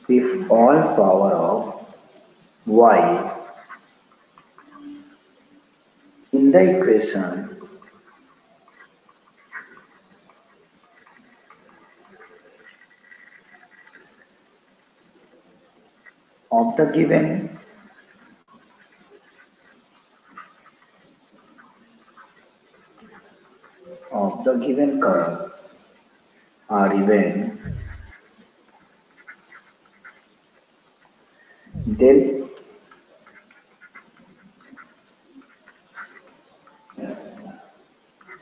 if all power of y in the equation of the given curve are even, then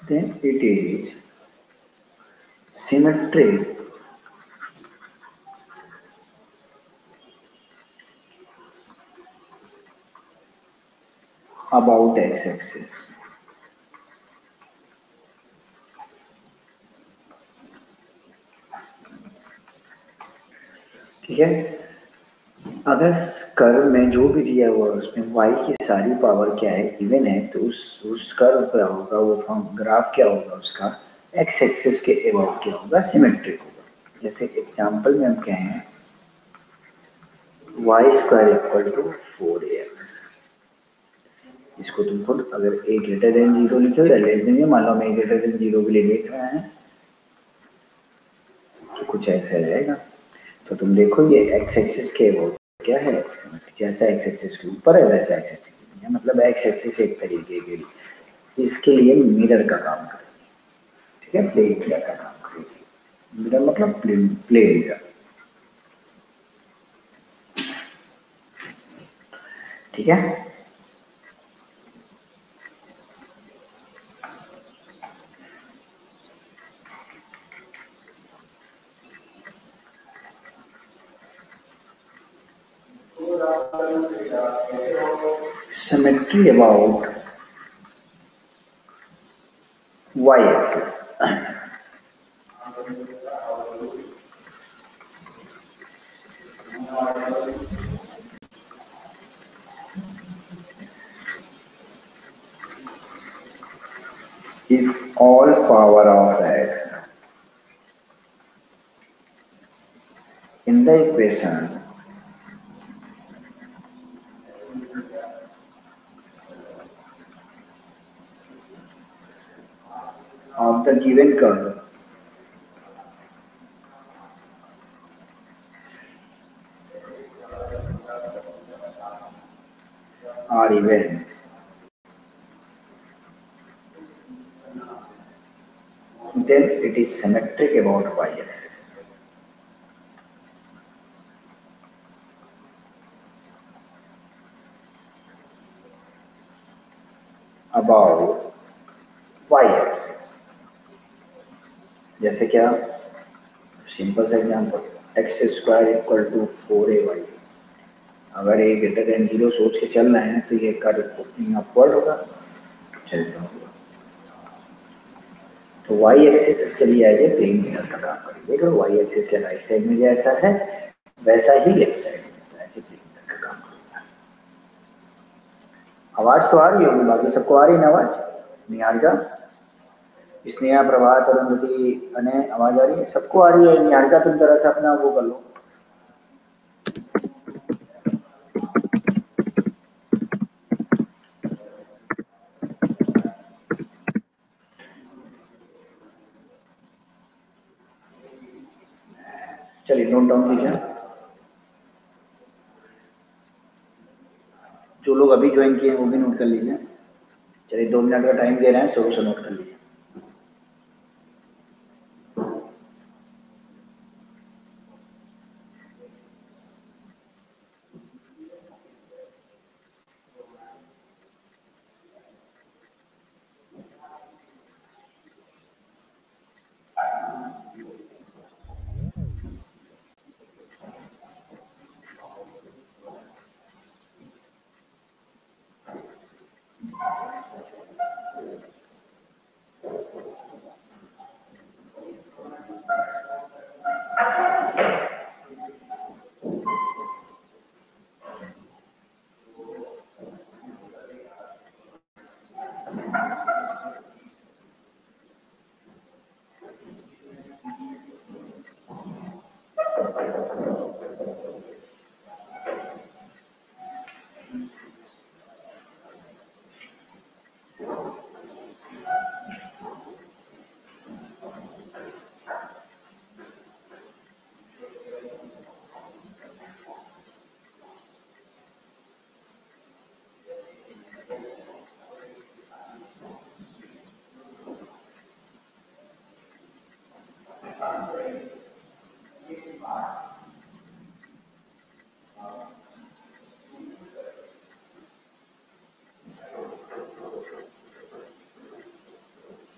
it is symmetric about x-axis. ठीक है, अगर curve में जो भी दिया हुआ है उसमें y की सारी पावर क्या है, इवन है, तो उस कर्व क्या होगा, वो ग्राफ क्या होगा उसका, x एक्सिस के अबाउट क्या होगा, सिमेट्रिक होगा। जैसे एग्जांपल में हम कहें y² = 4ax, इसको तुम खुद अगर a ग्रेटर देन 0 लिखो या लेस देन, मान लो हम a ग्रेटर देन 0 के लिए देख रहे हैं तो कुछ ऐसा रहेगा। तो तुम देखो ये x एक्सिस के अबाउट क्या है, जैसा x एक्सिस के ऊपर है वैसा x एक्सिस के नीचे, मतलब x एक्सिस एक तरीके के लिए इसके लिए मिरर का काम करेगी। ठीक है, प्लेन मिरर का काम करेगी। मिरर मतलब प्लेन मिरर। ठीक है, symmetry about y axis. If all power of x in the equation of the given curve are even, then it is symmetric about y-axis. About y-axis. जैसे क्या, simple सा example x² = 4ay, अगर a greater than 0 सोच के चल रहे हैं तो ये कर्व अपवर्ड होगा, ऐसा होगा। तो y एक्सिस इसके लिए एज ए प्लेन मिरर का काम करेगी। देखो y एक्सिस के राइट साइड में जैसा है वैसा ही लेफ्ट साइड में एज ए प्लेन मिरर का काम करेगा। आवाज तो आ रही होगी, बाकी सबको आ रही है ना आवाज? निहारिका, स्नेहा, प्रभात, अरुंधति, अने आवाज आ रही है? सबको आ रही है? निहारिका तुम जरा सा अपना वो कर लो। चलिए नोट डाउन कीजिए, जो लोग अभी ज्वाइन किए हैं वो भी नोट कर लीजिए। चलिए 2 मिनट का टाइम दे रहे हैं, शुरू से नोट कर लीजिए।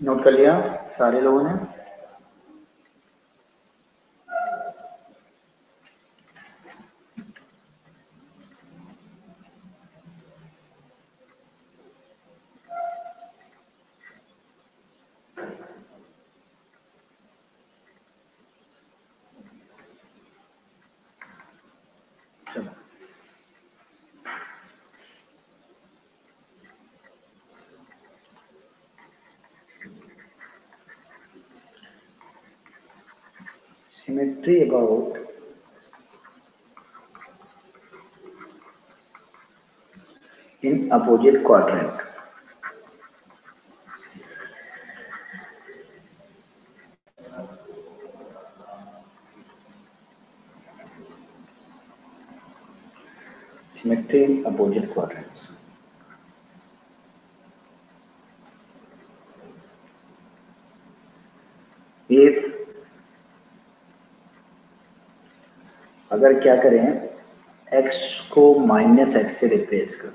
नोट कर लिया सारे लोगों ने? चलो, symmetry about in opposite quadrant. Symmetry in opposite quadrants. If अगर क्या करें, x को -x से रिप्लेस कर,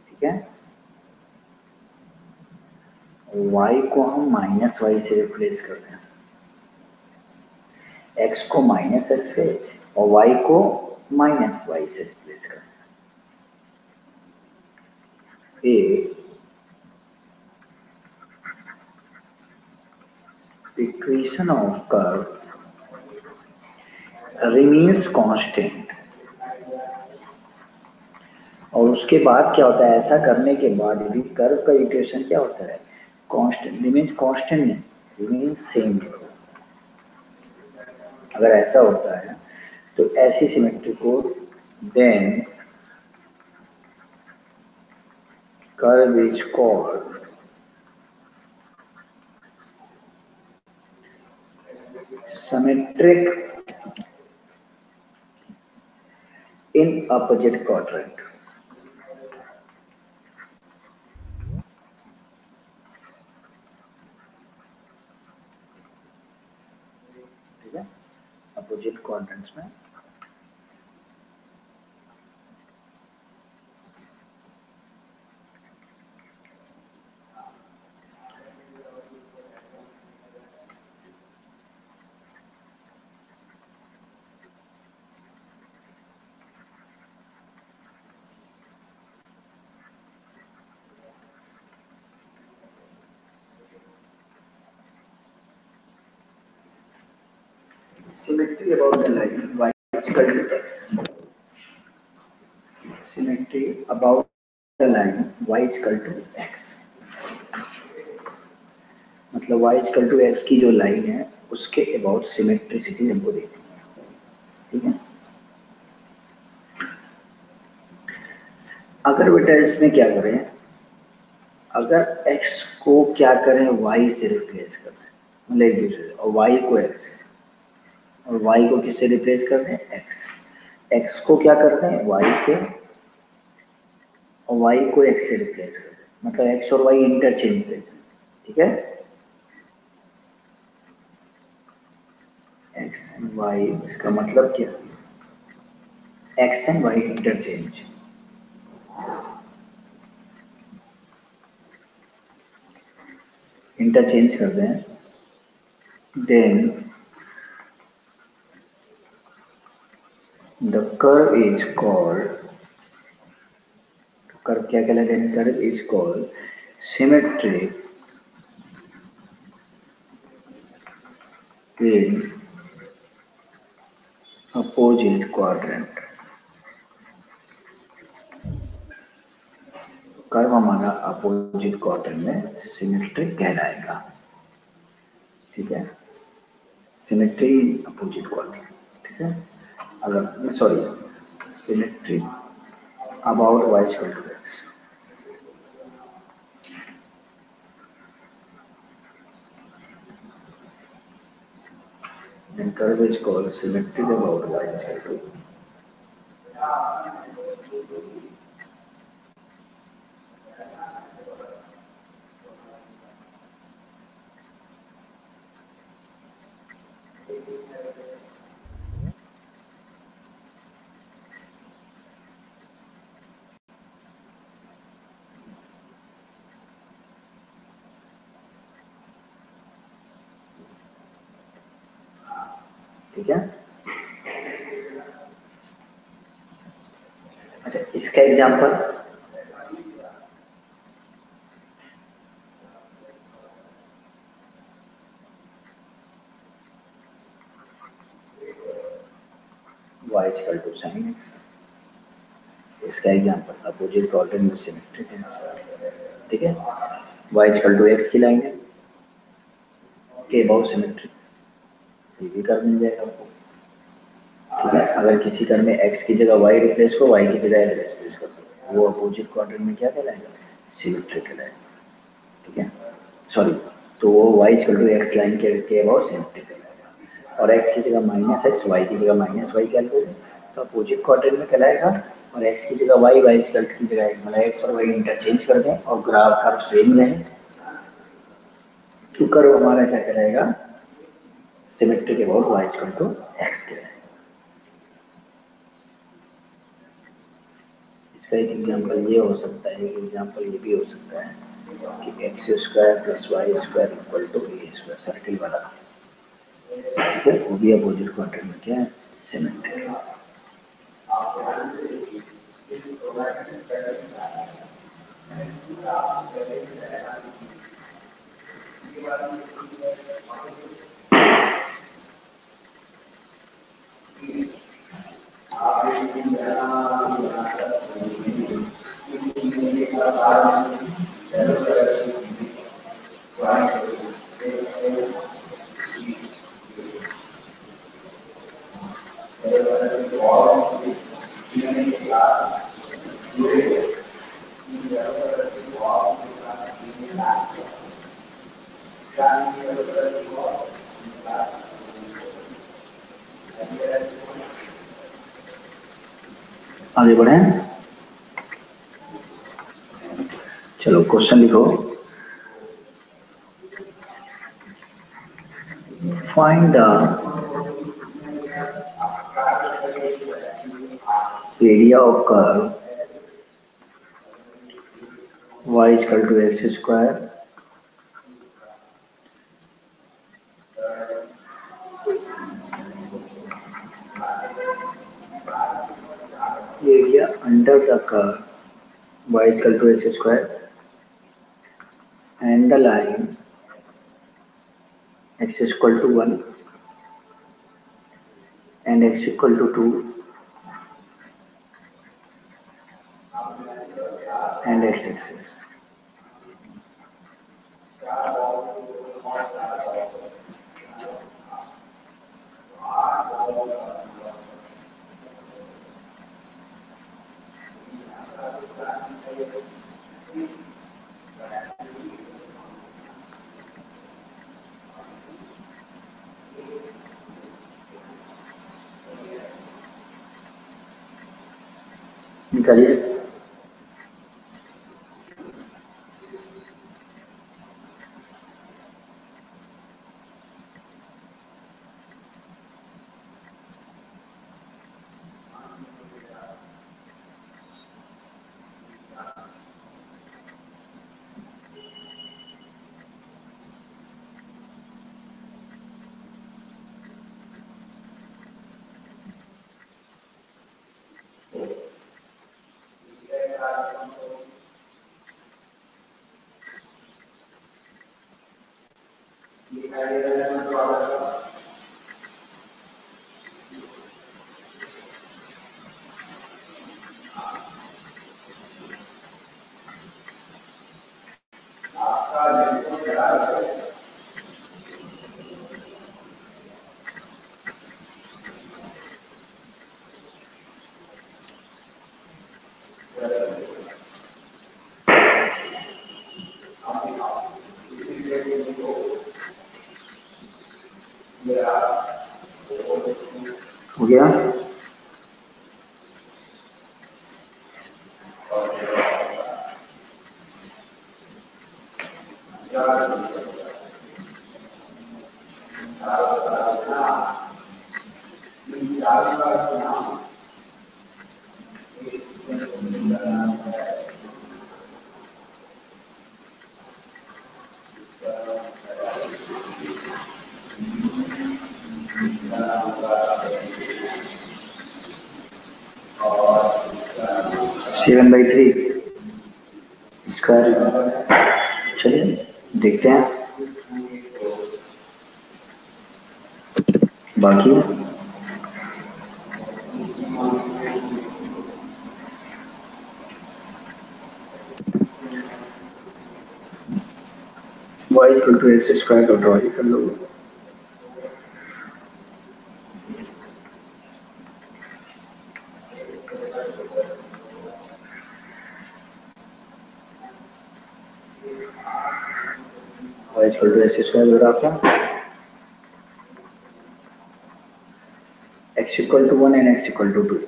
ठीक है, y को हम -y से रिप्लेस करते हैं, x को -x से और y को -y से रिप्लेस करते हैं। The equation of curve remains constant। और उसके बाद क्या होता है, ऐसा करने के बाद भी कर्व का इक्वेशन क्या होता है, कांस्टेंट, रिमेन्स कांस्टेंट नहीं, रिमेन्स सेम। अगर ऐसा होता है तो ऐसी सिमेट्री को then curve is called symmetric in opposite quadrant. ठीक है, अपोजिट क्वाड्रेंट्स में symmetry about the line y is equal to x, symmetry about the line y is equal to x, मतलब y is equal to x की जो line है उसके about symmetricity हमको देखनी है। ठीक है, अगर बेटा इसमें क्या करें, अगर x को क्या करें y से रिप्लेस कर दें, मतलब एक दूसरे से, और y को x से, और y को किससे रिप्लेस कर दें, x को क्या करते हैं y से और y को x से रिप्लेस कर दें, मतलब x और y इंटरचेंज करते हैं। ठीक है, x एंड y, इसका मतलब क्या, x and y interchange, interchange कर दें, then the curve is called, curve क्या कहलाता है, curve is called symmetric in opposite quadrant. Curve हमारा अपोजिट क्वाड्रेंट में सिमेट्रिक कहलाएगा। ठीक है, सिमेट्री अपोजिट क्वाड्रेंट। ठीक है, अगर sorry, symmetry about y equal to x, then curve is called symmetric about y equal to, ठीक है। अच्छा, इसका example y equal to sine x, इसका एग्जाम्पल अपोजिट कोऑर्डिनेट में सिमेट्रिक है, ठीक है। y इक्वल टू एक्स की लाइन है, के बहुत सिमेट्रिक, ये भी कर मिल जाएगा आपको, ठीक है। अगर किसी कर में x की जगह y रिप्लेस को y की जगह रिप्लेस कर दो, वो अपोजिट कोऑर्डिनेट में क्या कहलाएगा, सिमेट्रिक कहलाएगा, ठीक है। सॉरी, तो वो y equal to x line के अबाउट सिमेट्रिक कहलाएगा, और x की जगह माइनस एक्स, y की जगह माइनस वाई क्या करोगे, तो अपोजिट कोऑर्डिनेट में कहलाएगा, और x की जगह y, y इक्वल की जगह मतलब x और y इंटरचेंज कर दें और ग्राफ कर्व सेम रहे, तो कर्व हमारा क्या कहलाएगा, symmetric about y equal to x कहलाएगा। इसका एक एग्जाम्पल ये हो सकता है, एक एग्जाम्पल ये भी हो सकता है कि x square plus y square equal to a square, circle वाला, ठीक है, वो भी अपोजिट क्वाड्रेंट में क्या है, सिमेट्रिक है। आगे बढ़े, चलो क्वेश्चन लिखो, find the area of curve y equal to x square area under the curve y equal to x square and the line x equal to 1 and x equal to 2 and x axis. निकालिए, हो गया। 7/3 square. चलिए देखते हैं बाकी। y equal to x square का draw ही कर लो। y equal to x square हो रहा था, x equal to 1 and x equal to 2।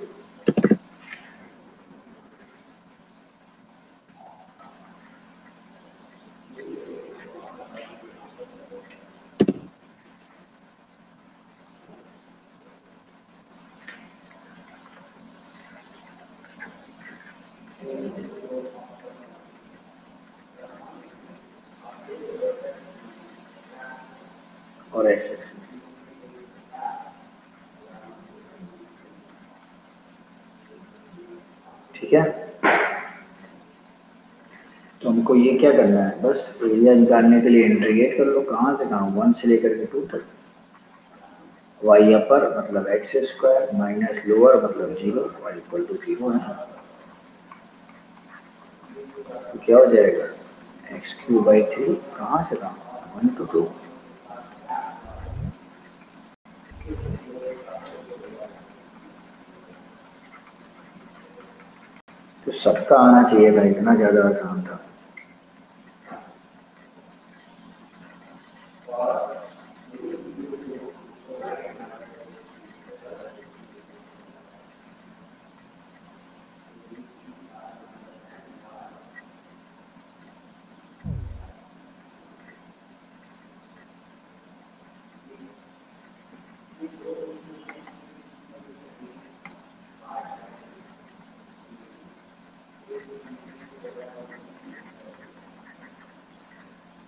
और x ठीक है। तो हमको ये क्या करना है, बस एरिया निकालने के लिए इंटीग्रेट कर लो। कहाँ से कहाँ, 1 से लेकर के 2 तक। y अपर मतलब एक्स स्क्वायर माइनस लोअर मतलब 0, y इक्वल टू 0 है। तो क्या हो जाएगा, x³/3 कहाँ से कहाँ, 1 to 2। तो सबका आना चाहिए भाई, इतना ज़्यादा आसान था।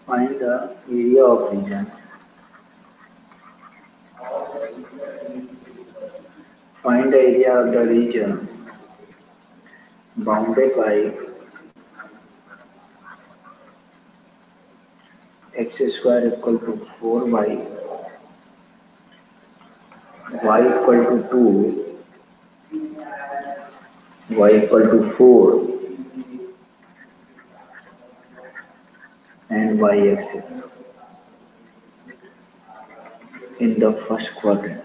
Find the area of region. Find the area of the region bounded by x square equal to 4y, y equal to 2, y equal to 4, and y axis in the first quadrant.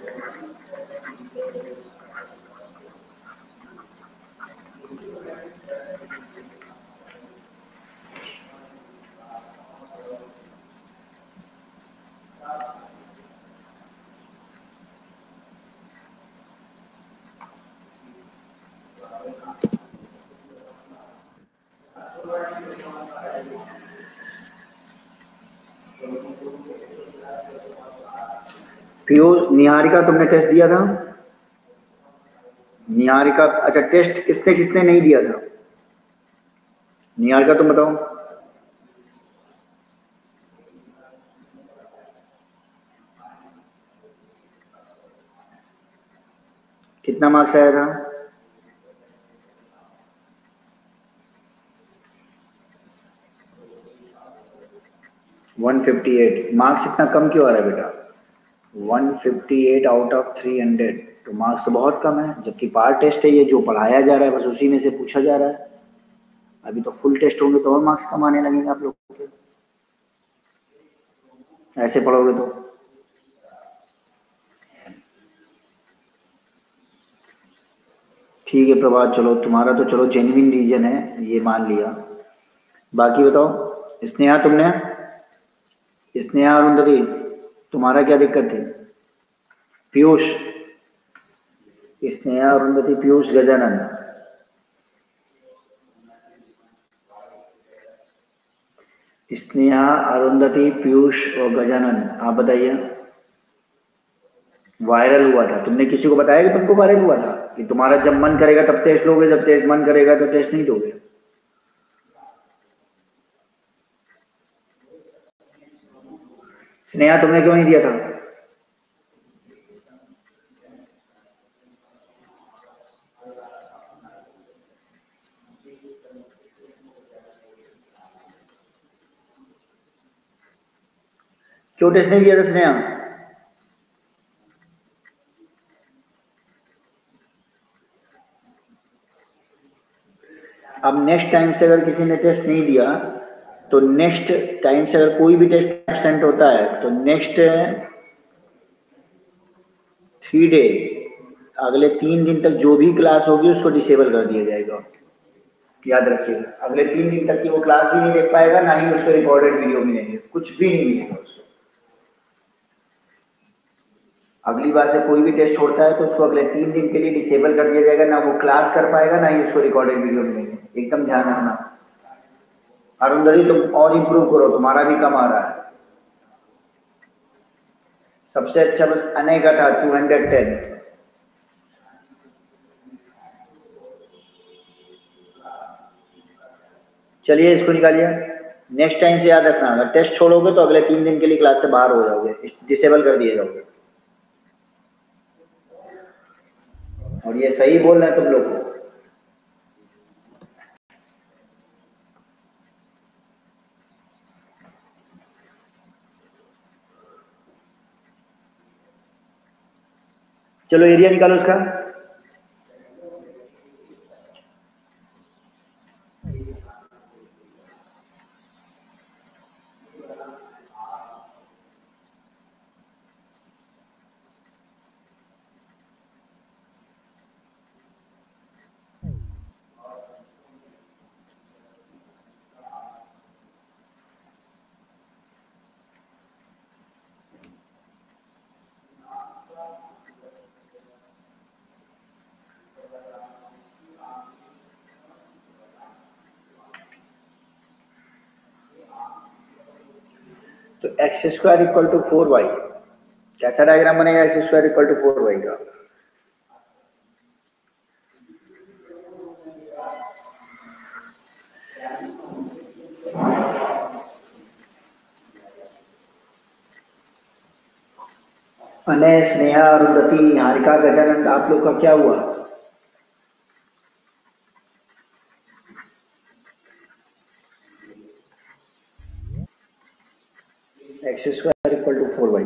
Piyush, Niharika तुमने test दिया था? निहारिका, अच्छा test किसने किसने नहीं दिया था? निहारिका तुम बताओ। कितना मार्क्स आया था? 158। मार्क्स इतना कम क्यों आ रहा है बेटा? 158 आउट ऑफ 300, तो मार्क्स तो बहुत कम है। जबकि पार टेस्ट है ये, जो पढ़ाया जा रहा है बस उसी में से पूछा जा रहा है। अभी तो फुल टेस्ट होंगे तो और मार्क्स कम आने लगेंगे आप लोग के, ऐसे पढ़ोगे तो। ठीक है प्रभात, चलो तुम्हारा तो चलो जेन्युइन रीजन है ये मान लिया। बाकी बताओ स्नेहा, तुमने? स्नेहा अरुंधति, तुम्हारा क्या दिक्कत थी? पीयूष, स्नेहा अरुंधति पीयूष गजानन, स्नेहा अरुंधति पीयूष और गजानन, आप बताइए। वायरल हुआ था, तुमने किसी को बताया कि तुमको वायरल हुआ था? कि तुम्हारा जब मन करेगा तब टेस्ट लोगे, जब टेस्ट मन करेगा तो टेस्ट नहीं दोगे? स्नेहा तुमने क्यों नहीं दिया था? क्यों टेस्ट नहीं किया था स्नेहा? अब नेक्स्ट टाइम से अगर किसी ने टेस्ट नहीं दिया तो नेक्स्ट टाइम से अगर कोई भी टेस्ट एब्सेंट होता है तो नेक्स्ट 3 डे, अगले 3 दिन तक जो भी क्लास होगी उसको डिसेबल कर दिया जाएगा। याद रखिएगा, अगले 3 दिन तक की वो क्लास भी नहीं देख पाएगा, ना ही उसको रिकॉर्डेड वीडियो मिलेंगे, कुछ भी नहीं मिलेगा उसको। अगली बार से कोई भी टेस्ट छोड़ता है तो उसको अगले 3 दिन के लिए डिसेबल कर दिया जाएगा, ना वो क्लास कर पाएगा, ना ही उसको रिकॉर्डेड वीडियो मिलेंगे। एकदम ध्यान रखना। अरुंधति तुम और इम्प्रूव करो, तुम्हारा भी कम आ रहा है। सबसे अच्छा बस अनय का था 210। चलिए इसको निकालिए। नेक्स्ट टाइम से याद रखना, अगर टेस्ट छोड़ोगे तो अगले 3 दिन के लिए क्लास से बाहर हो जाओगे, डिसेबल कर दिए जाओगे। और ये सही बोल रहे हैं तुम लोग को। चलो एरिया निकालो उसका। तो x square equal to 4y, कैसा डायग्राम बनेगा x square equal to 4y का? अनय, स्नेहा, अरुंधति, निहारिका, गजानंद, आप लोग का क्या हुआ? X square equal to 4y।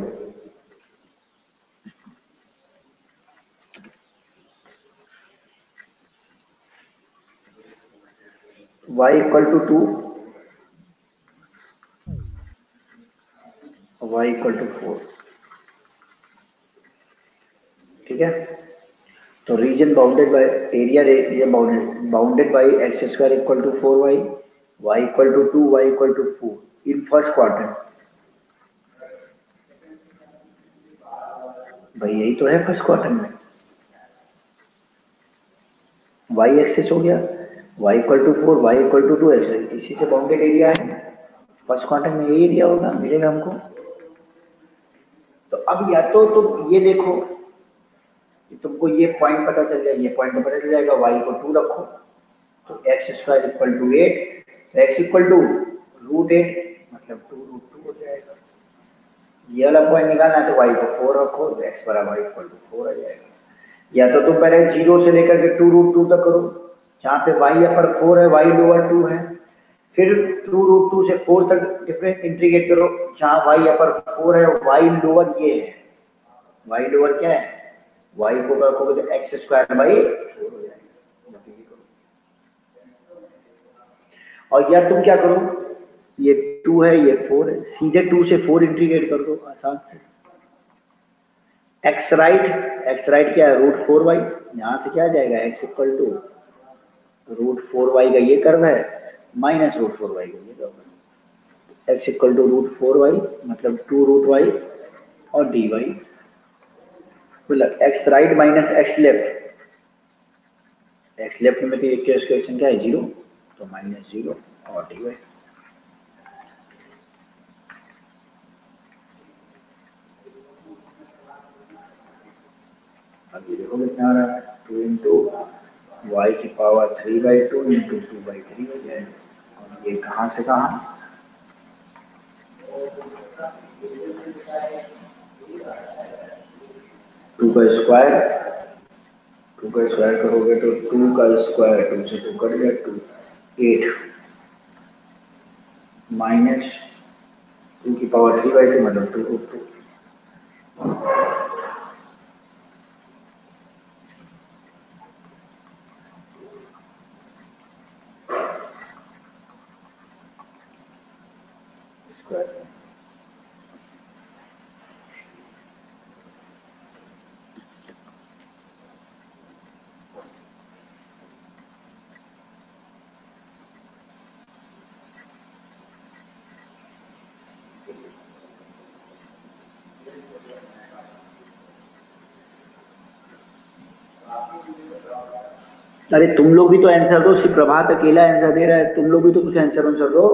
y equal to 2, y equal to 4। ठीक है, तो region bounded by area, region bounded by x square equal to 4y, y equal to 2, y equal to 4 in first quadrant. भाई यही तो है first quadrant में। y axis हो गया, y equal to 4, y equal to 2 axis, इसी से bounded area है। फर्स्ट क्वाड्रेंट में यही एरिया होगा, मिलेगा हमको। तो अब या तो तुम ये देखो, तुमको ये पॉइंट पता चल जाए, ये पॉइंट पता चल जाएगा, y को 2 रखो तो एक्स स्क्वायर इक्वल टू 8, तो x इक्वल टू √8 मतलब 2√2 हो जाएगा। ये वाला पॉइंट निकालना है तो y को 4 रखो तो x बराबर इक्वल टू 4 आ जाएगा। या तो तुम पहले 0 से लेकर के 2√2 तक करो, जहाँ पे y अपर 4 है, y लोअर 2 है, फिर 2√2 से 4 तक डिफरेंट इंटीग्रेट करो, जहाँ y अपर 4 है, y लोअर ये है, y लोअर क्या है, y को रखोगे तो एक्स स्क्वायर बाई 4 हो जाएगा। और या तुम क्या करो, ये 2 है, ये 4 है, सीधे 2 से 4 इंटीग्रेट कर दो आसान से। एक्स राइट क्या है, √4y, यहाँ से क्या आ जाएगा, x इक्वल टू √4y का ये कर्व है माइनस √4y का ये कर्व है, x इक्वल टू √4y मतलब 2√y और dy, मतलब x right minus x left, x left में तो इक्वेशन क्या है 0, तो माइनस 0 और dy। अब ये देखो कितना आ रहा है, 2 इंटू वाई की पावर 3/2 इंटू 2/3 हो जाएगा। और ये कहाँ से कहाँ, टू का स्क्वायर करोगे तो 2 का स्क्वायर 2 से 2 कट गया, 2 8 माइनस 2 की पावर 3/2 मतलब 2 स्क्वायर। अरे तुम लोग भी तो आंसर दो, सिर्फ प्रभात अकेला आंसर दे रहा है, तुम लोग भी तो कुछ आंसर दो।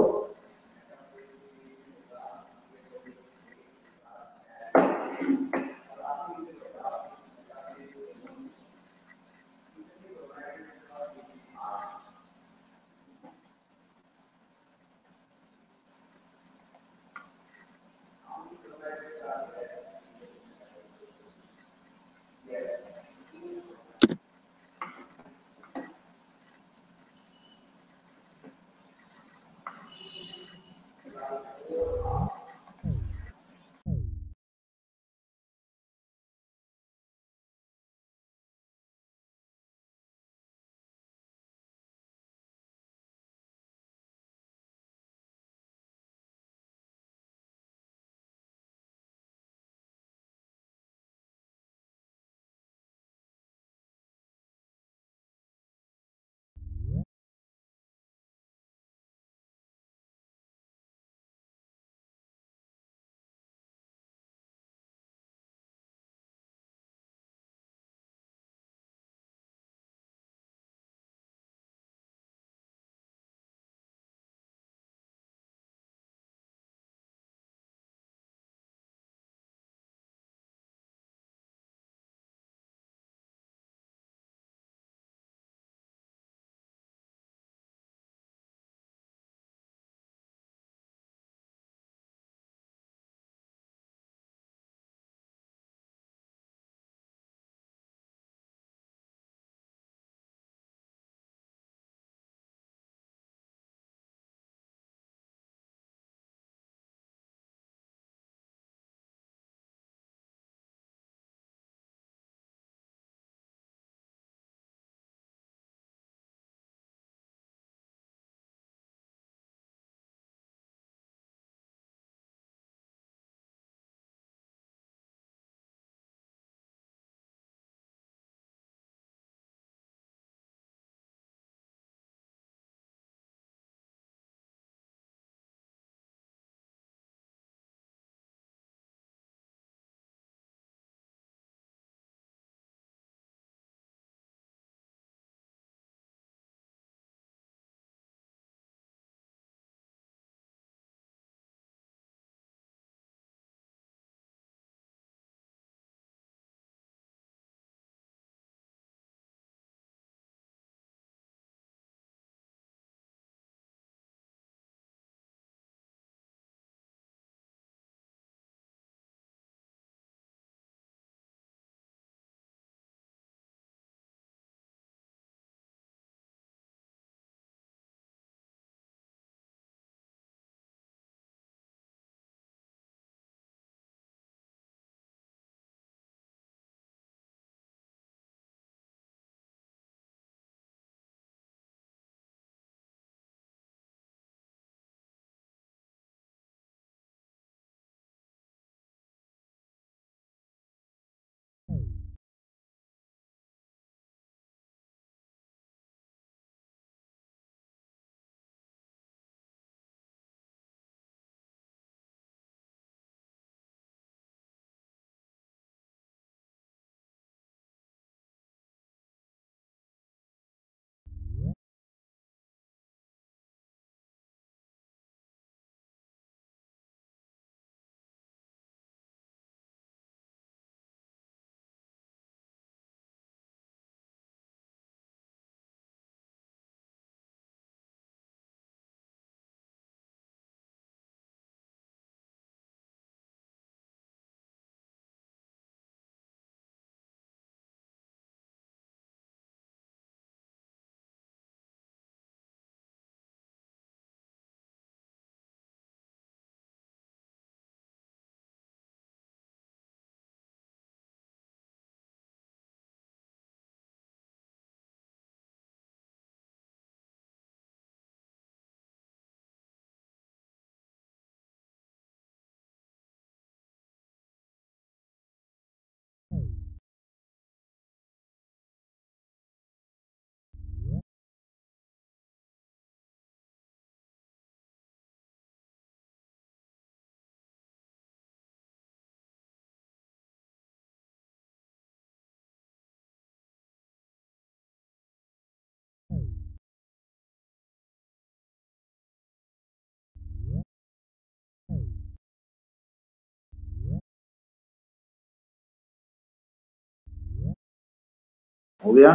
हो गया?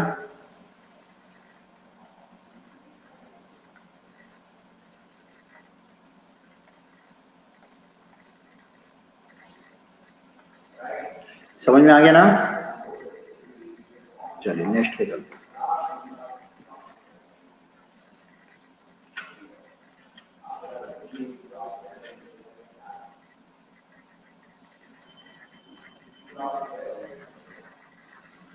समझ में आ गया ना? चलिए नेक्स्ट पे चलते हैं।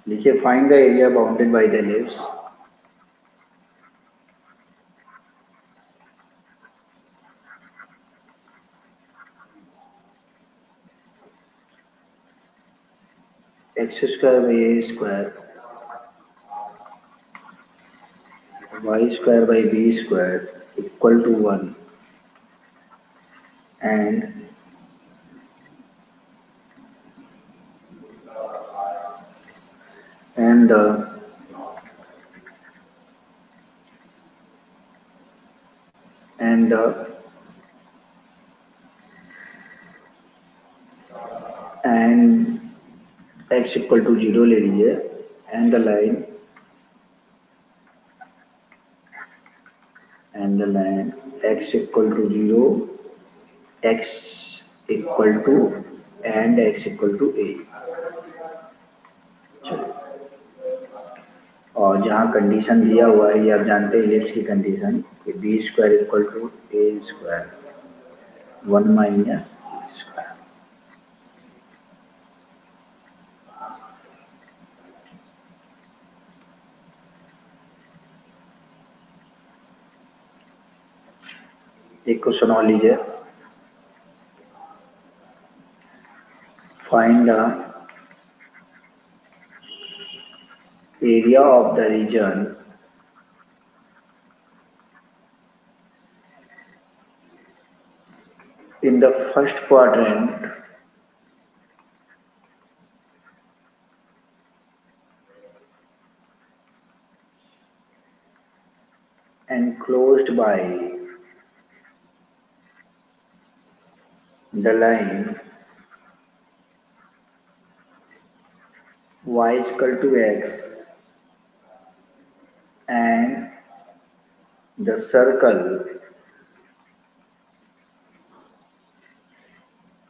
देखिए, find the area bounded by the ellipse. X square by a square y square by b square equal to 1 and the and the and x equal to 0 ले लीजिए and the line x equal to 0 x equal to and x equal to a। चलो, और जहाँ condition दिया हुआ है ये आप जानते हैं इलिप्स की कंडीशन कि b square equal to a square 1 minus square. एक क्वेश्चन और लीजिए। Find the area of the region in the first quadrant enclosed by the line y is equal to x and the circle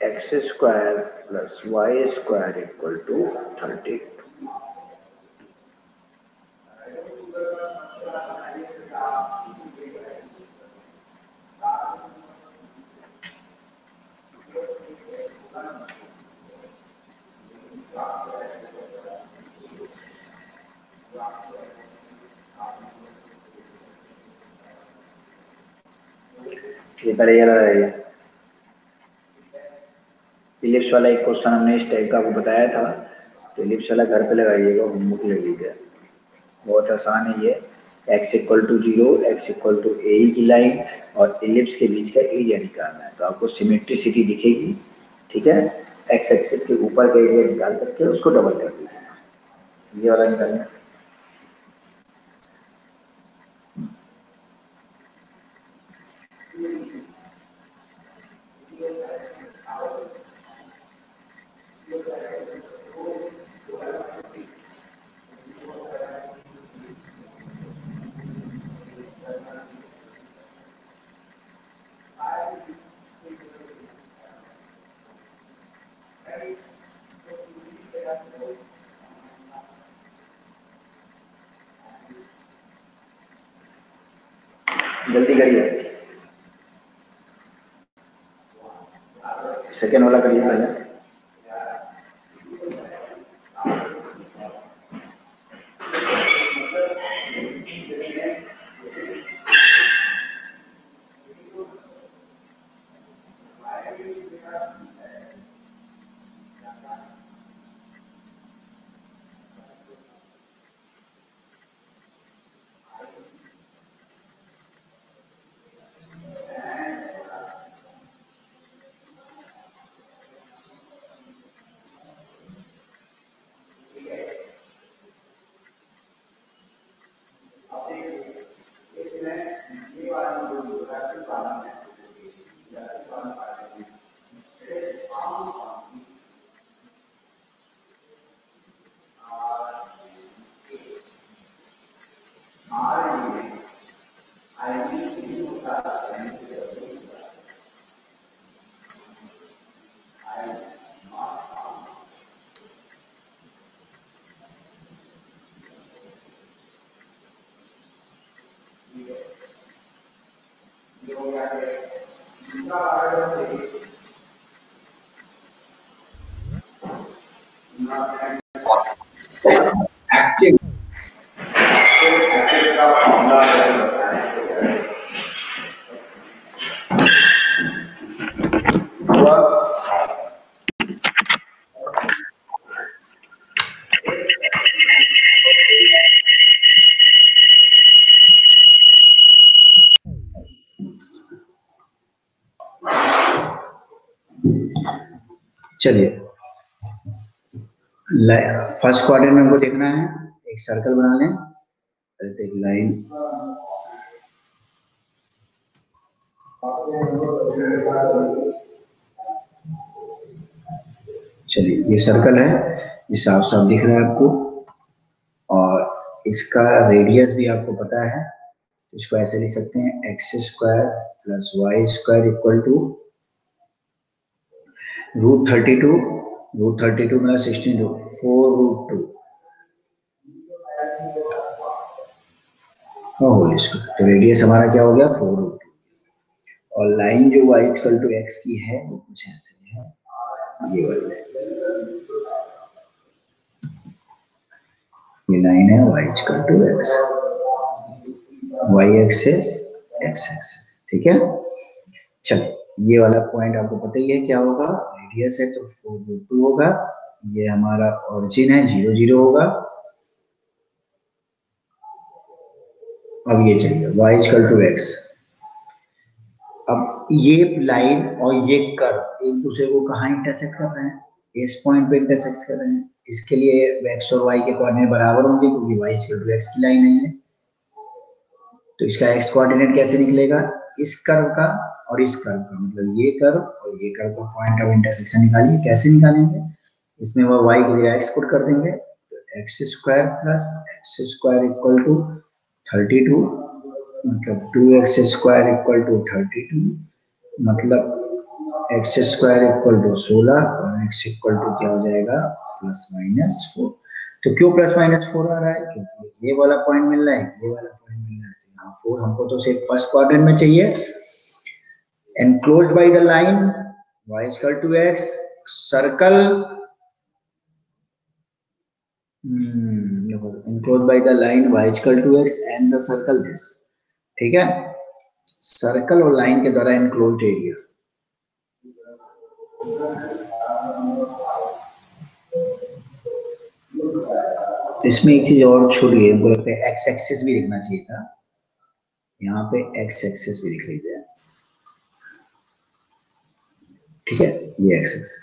x square plus y square equal to 30। ये करेगा रहेगा। Ellipse वाला एक question हमने इस type का आपको बताया था, तो इलिप्स वाला घर पे लगाइएगा, होमवर्क ले लीजिए। बहुत आसान है ये। x equal to 0, x equal to A की लाइन और इलिप्स के बीच का एरिया निकालना है, तो आपको सिमेट्रिसिटी दिखेगी। ठीक है, x एक्सिस के ऊपर का एरिया निकाल करके उसको डबल कर दीजिए। ये वाला निकालना है। जल्दी करिए, सेकेंड वाला करिए पहले। एक्टिव चलिए फर्स्ट क्वाड्रेंट में हमको देखना है, एक सर्कल बना लें, एक लाइन, चलिए ये सर्कल है, ये साफ साफ दिख रहा है आपको, और इसका रेडियस भी आपको पता है, इसको ऐसे लिख सकते हैं x square plus y square equal to √32 में 16 4√2 होल स्क्वायर। तो रेडियस हमारा क्या हो गया 4√2, और लाइन जो y इक्वल टू एक्स की है वो कुछ ऐसे है, ये वाली ये लाइन है y equal to x, y axis x axis, ठीक है। चलिए ये वाला पॉइंट आपको पता ही है क्या होगा, रेडियस है तो 4√2 होगा, ये हमारा ओरिजिन है 0 0 होगा। अब ये चलिए y इक्वल टू एक्स, अब ये लाइन और ये कर्व एक दूसरे को कहाँ इंटरसेक्ट कर रहे हैं, इस पॉइंट पे इंटरसेक्ट कर रहे हैं। इसके लिए x और y के कोऑर्डिनेट बराबर होंगे क्योंकि y इक्वल टू एक्स की लाइन है। तो इसका x कोऑर्डिनेट कैसे निकलेगा, इस कर्व का और इस कर्व का, मतलब ये कर्व और ये कर्व का पॉइंट ऑफ इंटरसेक्शन निकालिए। कैसे निकालेंगे, इसमें वो y की जगह x पुट कर देंगे, तो x square plus x square equal to 32, मतलब 2x स्क्वायर इक्वल टू 32, मतलब एक्स स्क्वायर इक्वल टू 16 और x इक्वल टू क्या हो जाएगा +-4। तो क्यों +-4 आ रहा है, क्योंकि ये वाला पॉइंट मिल रहा है, ये वाला पॉइंट मिल रहा है, तो यहाँ 4 हमको तो सिर्फ फर्स्ट क्वाड्रेंट में चाहिए। Enclosed by the line y equal to x, circle enclosed by the line y equal to x and the circle this, ठीक है। सर्कल और लाइन के द्वारा enclosed एरिया, तो इसमें एक चीज और छूट गई, हमको लगता है एक्स एक्सिस भी लिखना चाहिए था, यहाँ पे एक्स एक्सिस भी लिख लीजिए, ठीक है। ये एक्स एक्सिस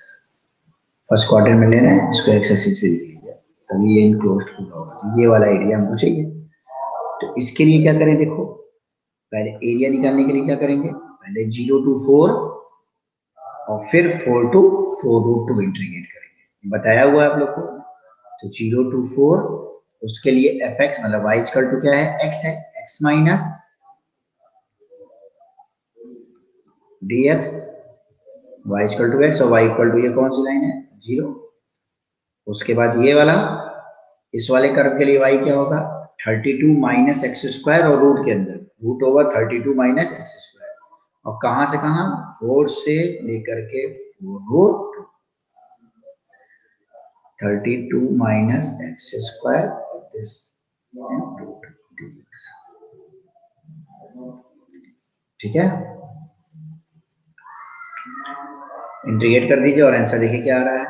फर्स्ट क्वार्टर में लेना है, इसको एक्स एक्सिस भी लिख लीजिए, तभी ये इनक्लोज्ड पूरा होगा। तो ये वाला एरिया हमको चाहिए, तो इसके लिए क्या करें, देखो पहले एरिया निकालने के लिए क्या करेंगे, पहले 0 to 4 और फिर 4 to 4√2 इंटीग्रेट करेंगे, बताया हुआ है आप लोग को। तो 0 to 4 उसके लिए fx मतलब y इक्वल टू क्या है, x है, x minus dx, y equal to x और y इक्वल टू ये कौन सी लाइन है 0। उसके बाद ये वाला, इस वाले कर्व के लिए y क्या होगा 32 माइनस एक्स स्क्वायर और रूट के अंदर √32 माइनस एक्स स्क्वायर, और कहां से कहां 4 से लेकर के 4√2, 32 माइनस एक्स स्क्वायर दिस, ठीक है। इंटीग्रेट कर दीजिए और आंसर देखिए क्या आ रहा है।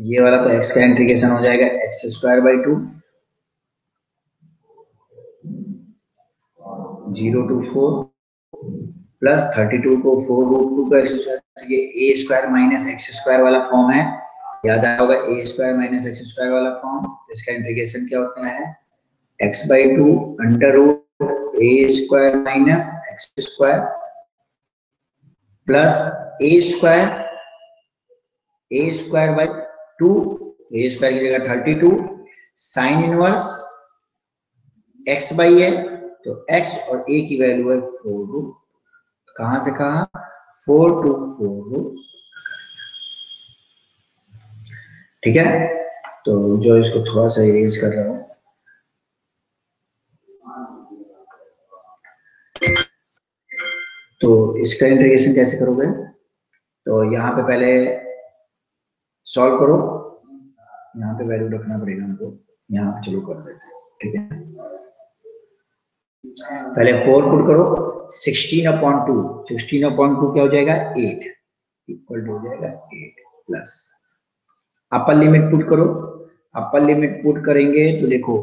ये वाला तो x का इंटीग्रेशन हो जाएगा x square by 2, 0 to 4 plus 32 को 4√2 का एक्स स्क्वायर, ये a square minus x square वाला फॉर्म है, याद आया होगा a square minus x square वाला फॉर्म। तो इसका इंटीग्रेशन क्या होता है x by 2 under root a square minus x square plus a square by 2, ए स्क्वायर की जगह 32, साइन इनवर्स x बाई है, तो x और a की वैल्यू है 4√2, कहां से कहां 4 to 4, ठीक है। तो जो इसको थोड़ा सा इरेज कर रहा हूं, तो इसका इंटीग्रेशन कैसे करोगे? तो यहाँ पे पहले सॉल्व करो, यहाँ पे वैल्यू रखना पड़ेगा हमको, यहाँ पे चलो कर देते हैं, ठीक है। पहले 4 पुट करो, 16/2, 16/2 क्या हो जाएगा? 8 इक्वल टू हो जाएगा 8 प्लस अपर लिमिट पुट करो। अपर लिमिट पुट करेंगे तो देखो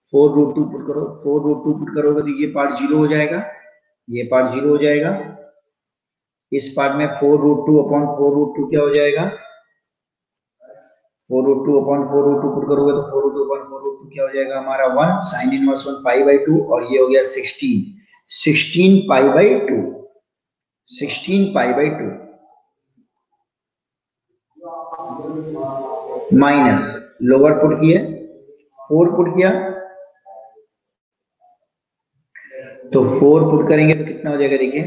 4√2 पुट करो, 4√2 पुट करोगे तो ये पार्ट 0 हो जाएगा, ये पार्ट 0 हो जाएगा। इस पार्ट में 4√2/4√2 क्या हो जाएगा? 4√2/4√2 पुट करोगे तो 4√2/4√2 क्या हो जाएगा हमारा? 1 sin इनवर्स 1 π/2 और ये हो गया 16 π/2, 16 π/2 माइनस लोअर पुट किए 4 पुट किया, तो 4 पुट करेंगे तो कितना हो जाएगा? देखिए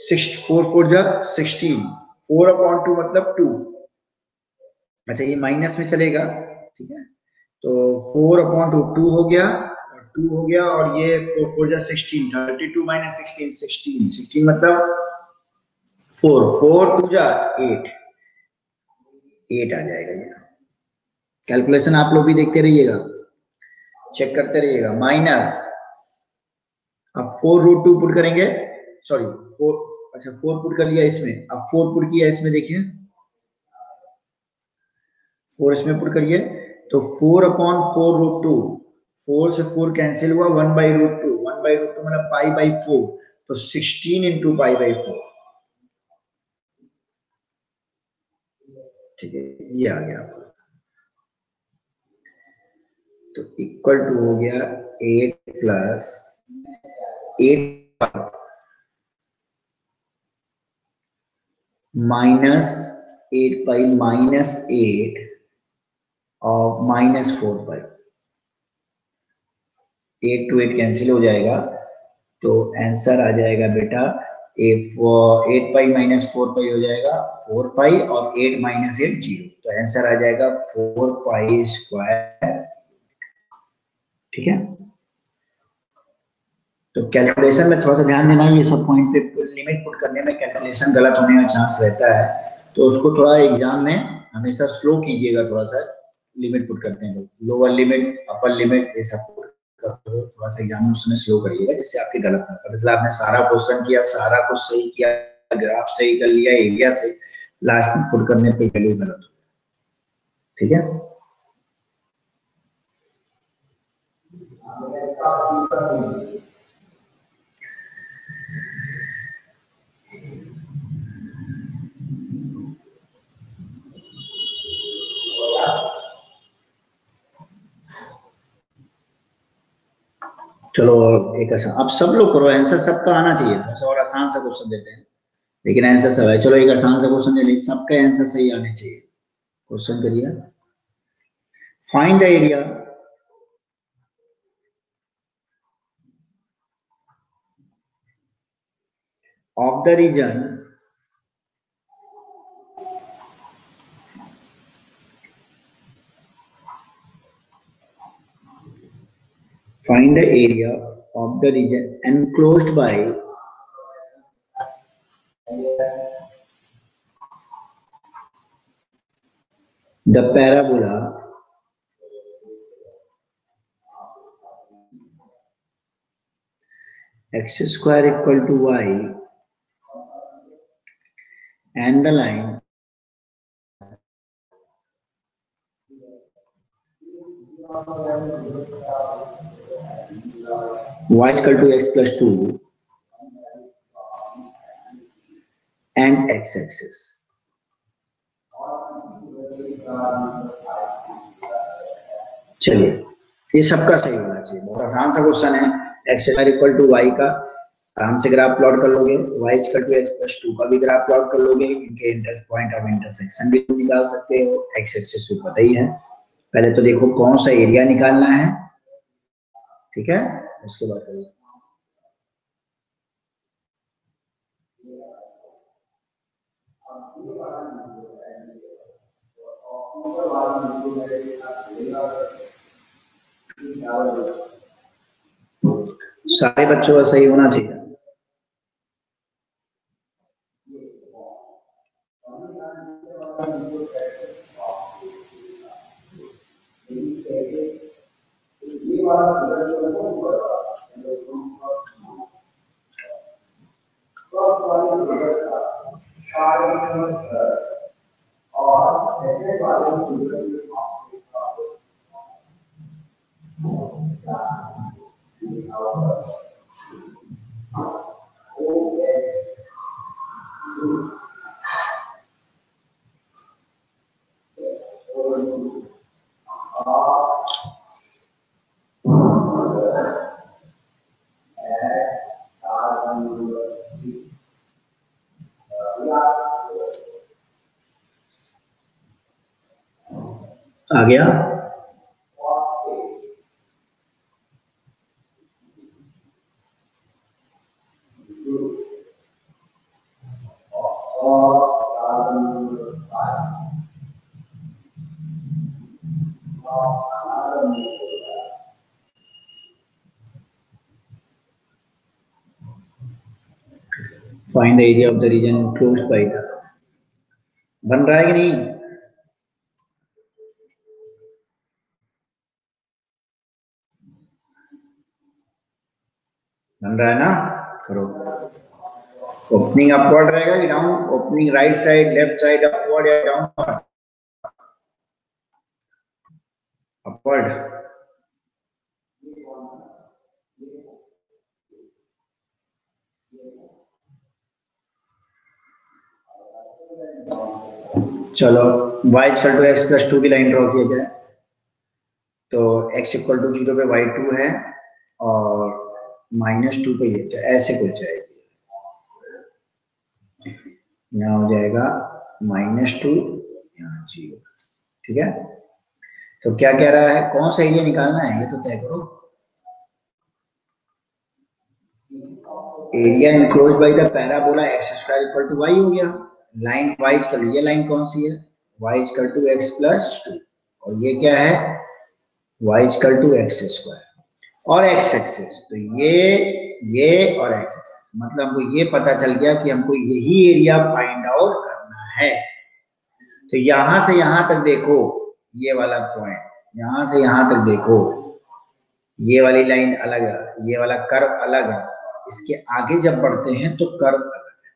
4 4 जा 16, 4/2 मतलब 2। अच्छा ये माइनस में चलेगा, ठीक है। तो 4/2 2 हो गया, और 2 हो गया, और ये 4 4 जा 16, 32 - 16 16, 16 मतलब 4 4 2 जा 8, 8 आ जाएगा ये। कैलकुलेशन आप लोग भी देखते रहिएगा, चेक करते रहिएगा। माइनस अब 4√2 पुट करेंगे, सॉरी 4, अच्छा 4 पुट कर लिया इसमें, अब 4 पुट किया इसमें, देखिए 4 इसमें पुट करिए तो 4/4√2, 4 से 4 कैंसिल हुआ, 1/√2, 1/√2 मतलब π/4, तो 16 × π/4, ठीक है, ये आ गया आपको। तो इक्वल टू हो गया 8 प्लस 8 माइनस 8 माइनस 8 और माइनस 4 8 to 8 कैंसिल हो जाएगा, तो आंसर आ जाएगा बेटा 8 पाई माइनस 4 पाई हो जाएगा 4 पाई, और 8 - 8 0, तो आंसर आ जाएगा 4 पाई स्क्वायर, ठीक है। तो कैलकुलेशन में थोड़ा सा ध्यान देना, ये सब पॉइंट पे लिमिट पुट करने में कैलकुलेशन गलत होने का चांस रहता है, तो उसको थोड़ा एग्जाम में हमेशा स्लो कीजिएगा, थोड़ा सा लिमिट पुट करते हैं तो लोअर लिमिट अपर लिमिट ये सब थोड़ा सा एग्जाम में उसमें स्लो करिएगा, जिससे आपके गलत ना पड़े। जैसे आपने सारा क्वेश्चन किया, सारा कुछ सही किया, ग्राफ सही कर लिया एरिया से, लास्ट में पुट करने पे वैल्यू गलत हो, ठीक है। चलो एक आसान, अब सब लोग करो, आंसर सबका आना चाहिए, थोड़ा सा और आसान सा क्वेश्चन देते हैं, लेकिन आंसर सब है। चलो एक आसान सा क्वेश्चन दे लीजिए, सबका आंसर सही आने चाहिए। क्वेश्चन करिए, find the area of the region find the area of the region enclosed by the parabola x square equal to y and the line y is equal to x plus 2 and x axis। चलिए ये सबका सही होना चाहिए, बहुत आसान सा question है। X square equal to y का आराम से ग्राफ प्लॉट कर लोगे, y equal to x plus 2 का भी ग्राफ प्लॉट कर लोगे, इनके पॉइंट ऑफ इंटरसेक्शन भी निकाल सकते हो, एक्स एक्सिस भी पता ही है। पहले तो देखो कौन सा एरिया निकालना है, ठीक है, उसके बाद करिए। सारे बच्चों का सही होना चाहिए। आ गया? Find the area of the region enclosed by the, बन रहा है कि नहीं? बन रहा है ना? करो। ओपनिंग अपवर्ड रहेगा कि down? Opening right side, left side, upward या डाउन? अपवर्ड। चलो y equal to x plus 2 की लाइन ड्रॉ किया जाए। तो x इक्वल टू 0 पे y2 है और -2 पे ये, तो ऐसे कुछ जाएगी। यहाँ हो जाएगा -2, यहाँ 0। ठीक है, तो क्या कह रहा है, कौन सा एरिया निकालना है ये तो तय करो। Area enclose by the parabola x square equal to y हो गया। लाइन y इक्वल, ये लाइन कौन सी है? y equal to x plus 2 और ये क्या है? y equal to x square और x एक्सिस, तो ये और x एक्सिस, मतलब हमको ये पता चल गया कि हमको यही एरिया फाइंड आउट करना है। तो यहां से यहां तक देखो, ये वाला पॉइंट, यहां से यहां तक देखो, ये वाली लाइन अलग है, ये वाला कर्व अलग है, इसके आगे जब बढ़ते हैं तो कर्व अलग है।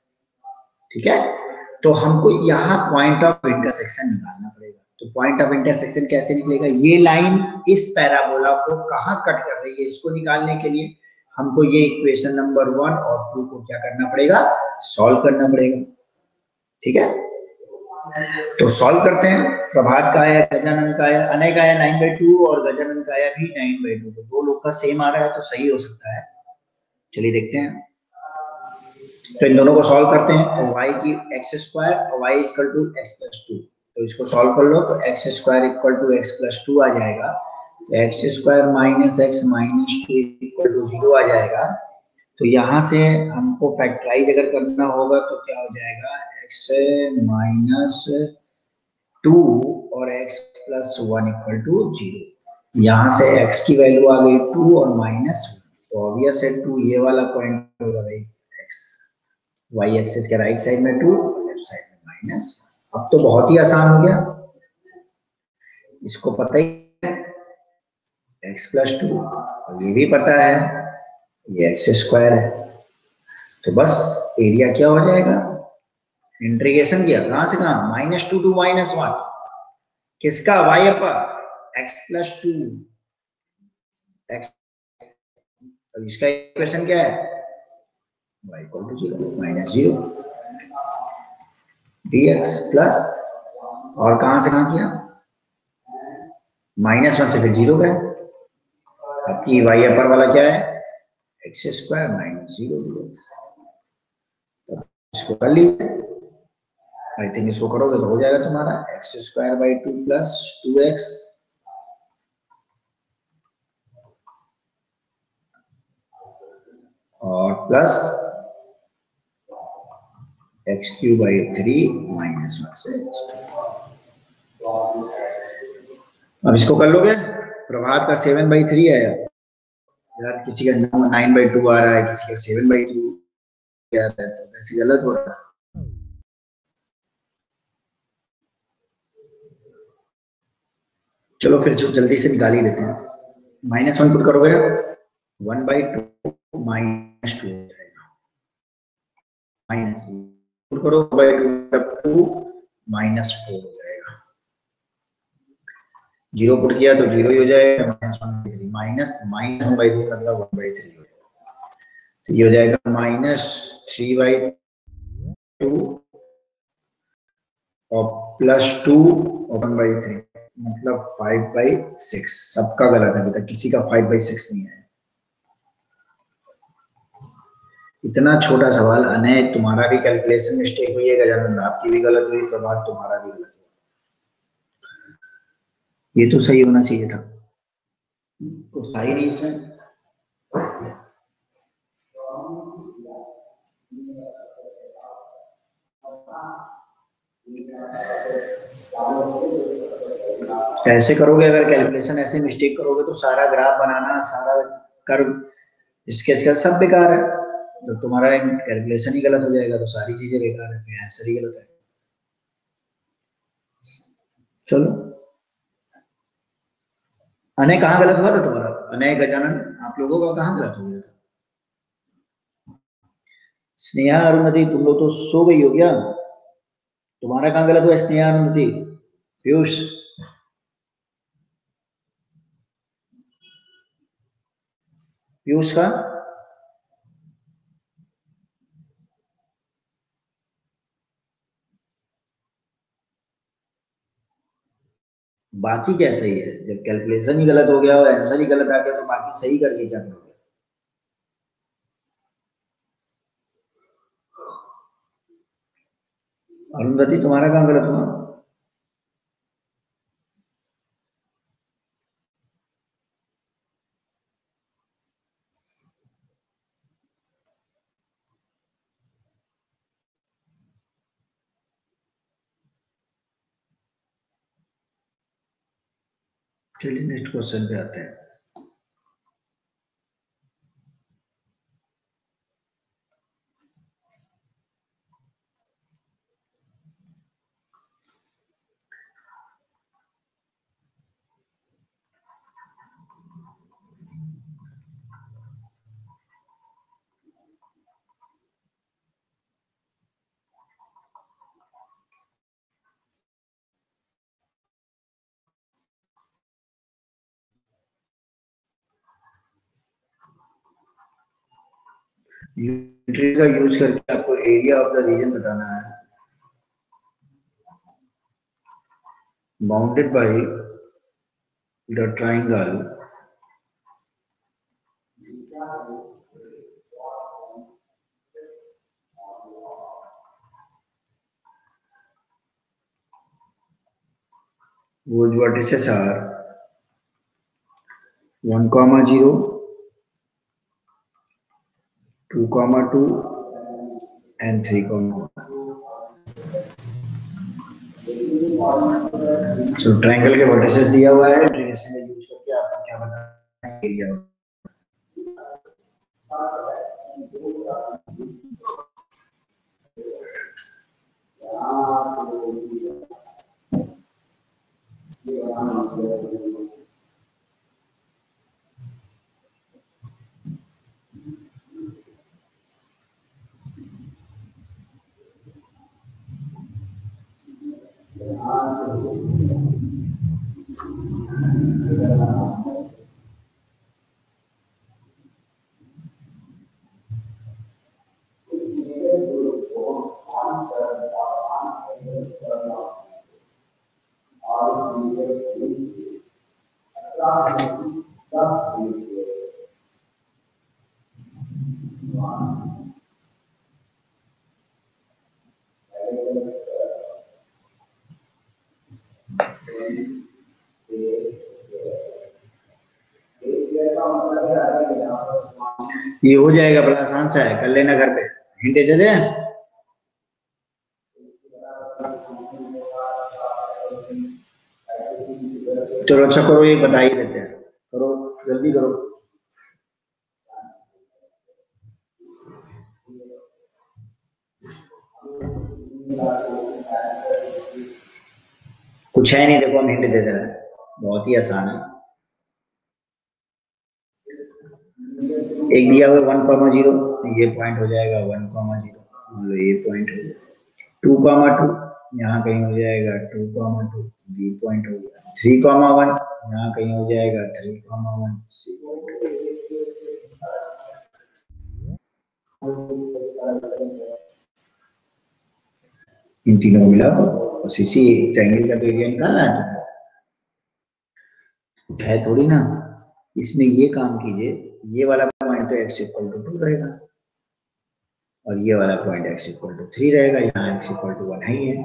ठीक है, तो हमको यहाँ पॉइंट ऑफ इंटरसेक्शन निकालना पड़ेगा। तो पॉइंट ऑफ इंटरसेक्शन कैसे निकलेगा? ये लाइन इस पैराबोला को कहाँ कट कर रही है, इसको निकालने के लिए हमको ये इक्वेशन नंबर 1 और 2 को क्या करना पड़ेगा? सॉल्व करना पड़ेगा। ठीक है, तो सॉल्व करते हैं। प्रभात का आया, गजानन का आया, अनय का आया 9/2 और गजानन का आया भी 9/2। तो दो लोग का सेम आ रहा है तो सही हो सकता है। चलिए देखते हैं, तो इन दोनों को सॉल्व करते हैं। तो y की एक्स स्क्वायर और y equal to x plus 2, तो इसको सॉल्व कर लो तो x square equal to x plus 2 आ जाएगा। तो x square minus x minus 2 equal to 0 आ जाएगा। तो यहाँ से हमको फैक्टराइज अगर करना होगा तो क्या हो जाएगा? एक्स माइनस 2 और x प्लस 1 इक्वल टू 0। यहाँ से x की वैल्यू आ गई 2 और माइनस, तो ऑब्वियस है 2 ये वाला पॉइंट होगा भाई, x y एक्सिस के राइट साइड में 2 और लेफ्ट साइड में माइनस। अब तो बहुत ही आसान हो गया, इसको पता ही है x प्लस 2 और ये भी पता है ये एक्स स्क्वायर है। तो बस एरिया क्या हो जाएगा? इंटीग्रेशन किया कहां से कहां? -2 टू -1, किसका? y upper x plus 2 x। अब इसका इक्वेशन क्या है? y equal to 0 -0 dx plus, और कहां से कहां किया? -1 से फिर 0 गए। आपकी y अपर वाला क्या है? X square minus 0 dx। इसको कर लीजिए, आई थिंक इसको करोगे तो हो जाएगा तुम्हारा x square by 2 plus 2x और plus x cube by 3 minus 1 से। अब इसको कर लोगे प्रभात का 7/3 है यार, किसी का 9/2 आ रहा है, किसी का 7/2 आ रहा है, तो ऐसे गलत हो रहा है। चलो फिर जल्दी से निकाल ही देते हैं। -1 पुट करोगे 1/2 -2 हो जाएगा, माइनस पुट करो 2 -4 हो जाएगा, 0 पुट किया तो 0 ही हो जाएगा, -1/3 -1/3 मतलब 1/3 हो जाएगा, तो ये हो जाएगा -3/2 और +2 और 1/3 मतलब 5/6। सबका गलत है बेटा, किसी का 5/6 नहीं है। इतना छोटा सवाल अनय, तुम्हारा भी कैलकुलेशन मिस्टेक हुई है, गजानंद आपकी भी गलत हुई, प्रभात तुम्हारा भी गलत हुआ, ये तो सही होना चाहिए था, कुछ था ही नहीं इसमें। ऐसे करोगे, अगर कैलकुलेशन ऐसे मिस्टेक करोगे तो सारा ग्राफ बनाना, सारा कर्व स्केच कर सब बेकार है। तो तुम्हारा कैलकुलेशन ही गलत हो जाएगा तो सारी चीजें बेकार है, फिर आंसर ही गलत है। चलो, अनय कहाँ गलत हुआ था तुम्हारा? अनय गजानन आप लोगों का कहाँ गलत हो गया था? स्नेहा अरुंधति तुम लोग तो सो गई हो क्या? तुम्हारा कहाँ गलत हुआ स्नेहा अरुंधति? पीयूष पीयूष का बाकी क्या सही है? जब कैलकुलेशन ही गलत हो गया और आंसर ही गलत आ गया तो बाकी सही करके क्या करोगे? अरुंधति तुम्हारा कहाँ गलत हुआ? चलिए नेक्स्ट क्वेश्चन पे आते हैं। यूनिटरी का यूज करके आपको एरिया ऑफ द रीजन बताना है, bounded by the triangle whose vertices are 1, 0, 2, 2 and 3, 1। So triangle के वर्टिसेस दिया हुआ है, इंटीग्रेशन का यूज करके आपको क्या बताना है एरिया। ये हो जाएगा, बड़ा आसान सा है, कर लेना घर पे। हिंट दे दे। चलो अच्छा करो, ये बता ही देते हैं। करो, जल्दी करो। कुछ है नहीं, देखो हम हिंट दे दे रहे हैं, बहुत ही आसान है। एक दिया हुआ 1,0, ये पॉइंट हो जाएगा 1,0, मतलब ये पॉइंट हो गया 2,2, यहाँ कहीं हो जाएगा 2,2, बी पॉइंट हो गया 3,1, यहाँ कहीं हो जाएगा 3,1, सी पॉइंट। इन तीनों मिला और सीसी ट्रायंगल का एरिया निकालना है थोड़ी ना। इसमें ये काम कीजिए, ये वाला पॉइंट तो x इक्वल टू 2 रहेगा और ये वाला पॉइंट x इक्वल टू 3 रहेगा, यहाँ x इक्वल टू 1 ही है।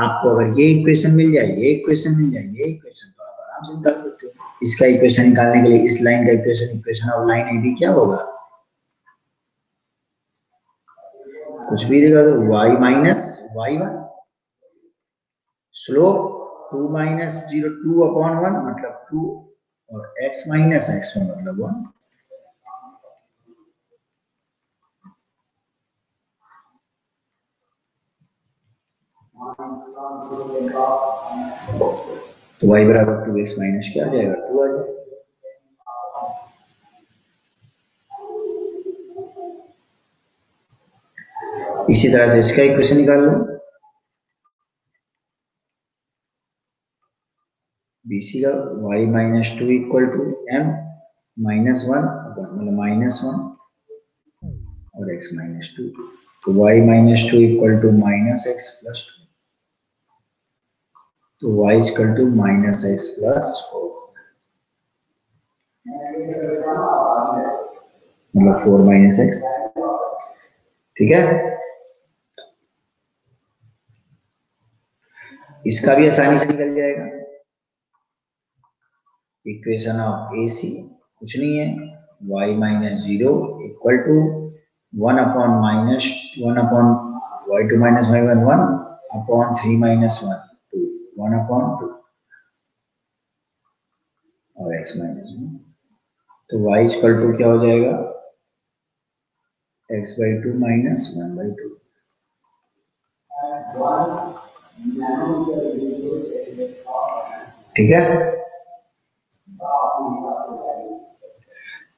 आपको अगर ये इक्वेशन मिल जाए, ये इक्वेशन मिल जाए, ये इक्वेशन, तो आप आराम से निकाल सकते हो। इसका इक्वेशन निकालने के लिए इस लाइन का equation of line A B क्या होगा, कुछ भी देगा तो y minus y1, slope 2 minus 0 2/1 मतलब 2 और x माइनस x1 मतलब 1। तो y बराबर 2x माइनस क्या आ जाएगा, 2 आ जाएगा। इसी तरह से इसका इक्वेशन निकाल लो, BC का y minus 2 equal to m minus 1 मतलब -1 और x माइनस 2, तो y minus 2 equal to minus x plus 2, तो y equal to minus x plus 4 मतलब 4 माइनस एक्स। ठीक है, इसका भी आसानी से निकल जाएगा। इक्वेशन ऑफ AC कुछ नहीं है, y minus 0 equal to 1 upon minus 1 upon y2 minus y1 1 upon 3 minus 1 2 1 upon 2 और x माइनस 1, तो y इक्वल टू क्या हो जाएगा, x/2 माइनस 1/2। ठीक है,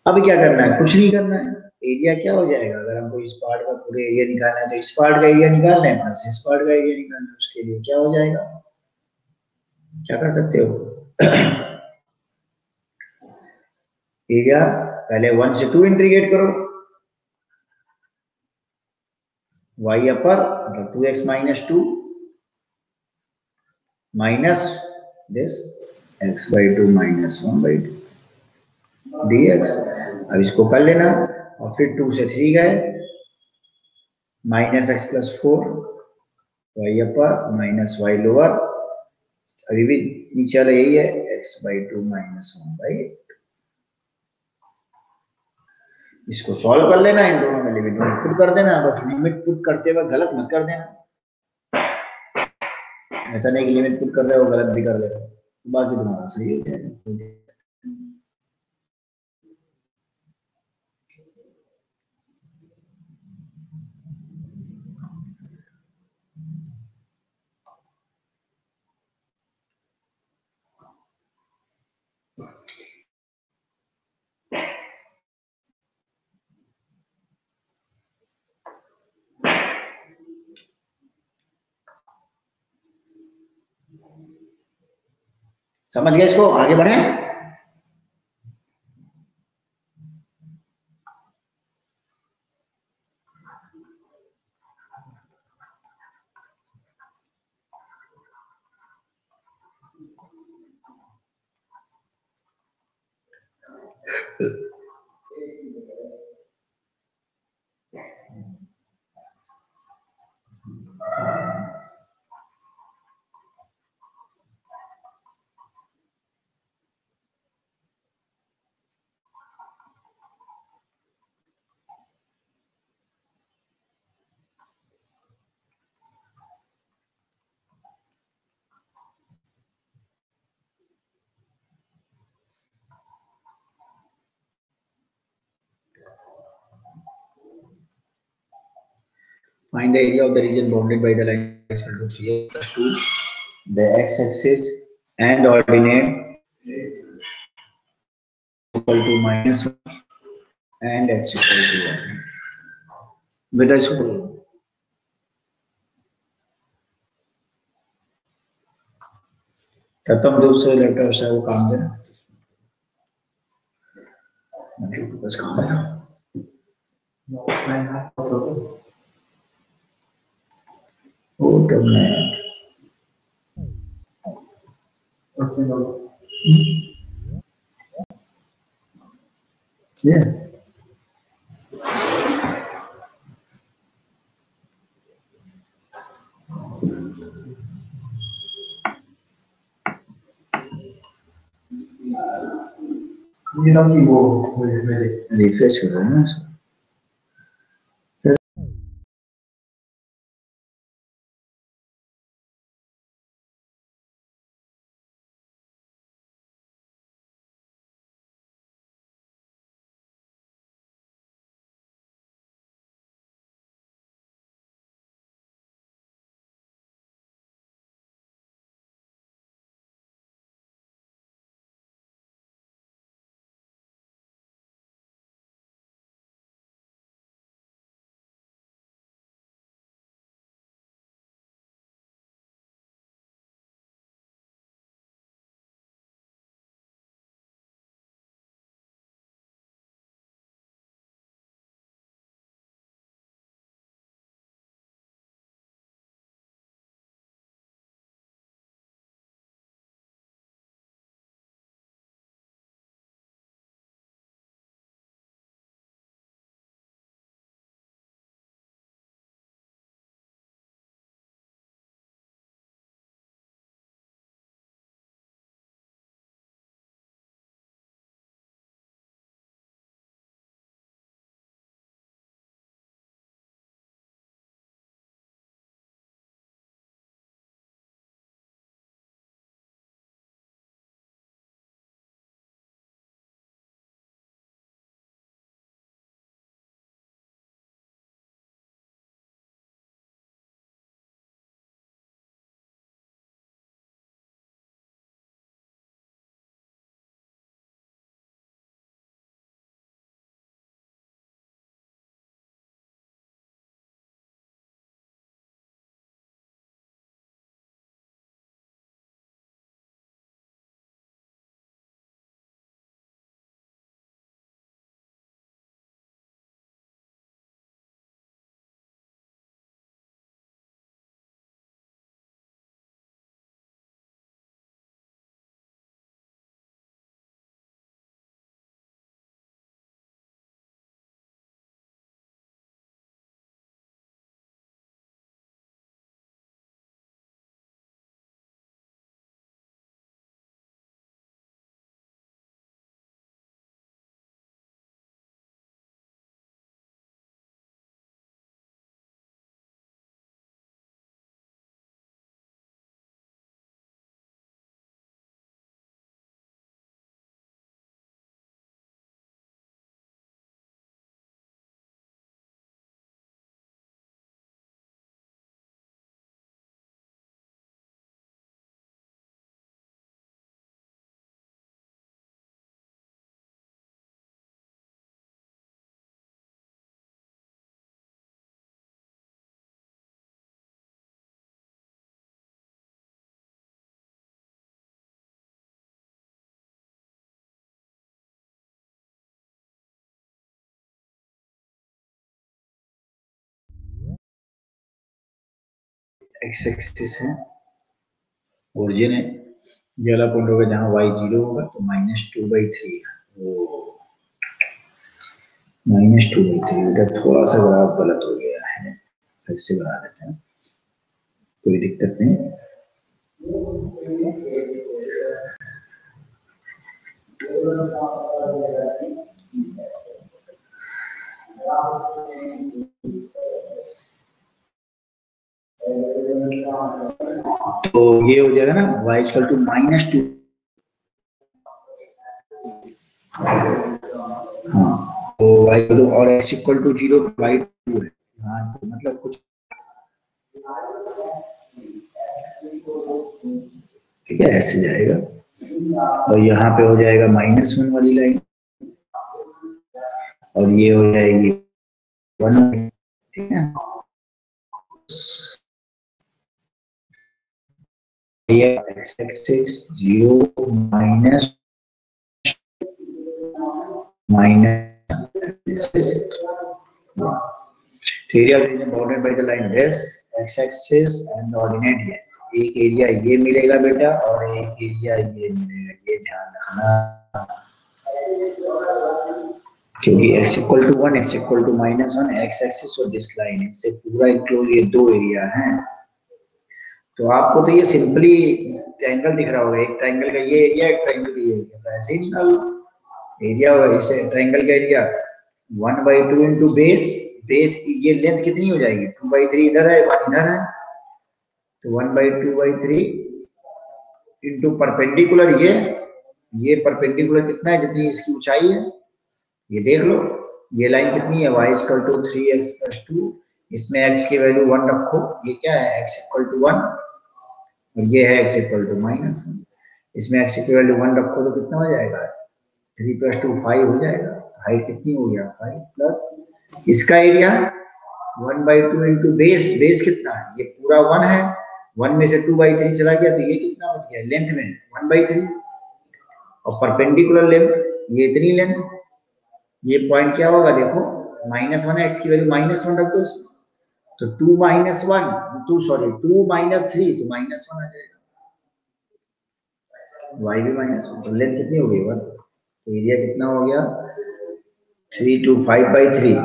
अब क्या करना है, कुछ नहीं करना है। एरिया क्या हो जाएगा, अगर हमको इस पार्ट का पूरे एरिया निकालना है तो इस पार्ट का एरिया निकालना है, प्लस इस पार्ट का एरिया निकालना है, उसके लिए क्या हो जाएगा, क्या कर सकते हो एरिया पहले 1 से 2 इंटीग्रेट करो, y अपर मतलब 2x minus 2 minus this x/2 minus 1/2 dx। अब इसको कर लेना और फिर 2 से 3 गए, माइनस एक्स प्लस 4 y अपर माइनस y लोअर, अभी भी नीचे वाला यही है x/2 माइनस 1/8। इसको सॉल्व कर लेना, इन दोनों में लिमिट पुट कर देना, बस लिमिट पुट करते वक्त गलत मत कर देना, ऐसा नहीं कि लिमिट पुट कर रहे हो गलत भी कर रहे हो, बाकी तुम्हारा सही हो जाएगा। समझ गए, इसको आगे बढ़े। Find the area of the region bounded by the line x equal to 3 plus 2. The x-axis and ordinate equal to -1 and x equal to 1. बेटा इसको खत्म दूसरे लेटर से वो काम देना बस काम देना Yeah. ये ना कि वो रिफ्रेश कर रहा है ना एक्स एक्सिस है ओरिजिन है ये वाला पॉइंट होगा जहाँ y 0 होगा तो -2/3 -2/3 बेटा थोड़ा सा ग्राफ गलत हो गया है फिर से बना देते हैं कोई दिक्कत नहीं तो ये हो जाएगा ना y इक्वल टू -2 हाँ तो y और x इक्वल टू 0 y 2 है हाँ तो मतलब कुछ ठीक है, ऐसे जाएगा और यहाँ पे हो जाएगा -1 वाली लाइन और ये हो जाएगी 1। ठीक है, ये x axis 0 minus area bounded by the line this x axis and ordinate है। एक एरिया ये मिलेगा बेटा और एक एरिया ये मिलेगा, ये ध्यान रखना, क्योंकि x equal to 1 x equal to -1 x axis और दिस लाइन इससे पूरा इंक्लोज ये दो एरिया हैं। तो आपको तो ये सिंपली ट्रायंगल दिख रहा होगा, एक ट्रायंगल का ये एरिया, एक ट्रायंगल का ये एरिया, तो ऐसे ही निकाल एरिया होगा। इसे ट्रायंगल का एरिया 1/2 इंटू बेस, बेस ये लेंथ कितनी हो जाएगी 2/3 इधर है 1 इधर है, तो 1/2/3 इंटू परपेंडिकुलर ये परपेंडिकुलर कितना है जितनी इसकी ऊंचाई है, ये देख लो ये लाइन कितनी है y इक्वल टू 3x + 2, इसमें x की वैल्यू 1 रखो, ये क्या है x इक्वल टू 1 और ये है x इक्वल टू -1, इसमें x की वैल्यू 1 रखो तो कितना हो जाएगा 3 + 2 5 हो जाएगा। हाइट कितनी हो गया 5 प्लस इसका एरिया 1/2 इंटू बेस, बेस कितना है ये पूरा 1 है, 1 में से 2/3 चला गया तो ये कितना बच गया लेंथ में 1/3 और परपेंडिकुलर लेंथ ये इतनी लेंथ, ये पॉइंट क्या होगा देखो -1 है, x की वैल्यू -1 रख दो उसमें, तो 2 - 1 2 सॉरी 2 - 3 तो -1 आ जाएगा, y भी -1 तो लेंथ कितनी हो गई 1, तो एरिया कितना हो गया 3 to 5/3।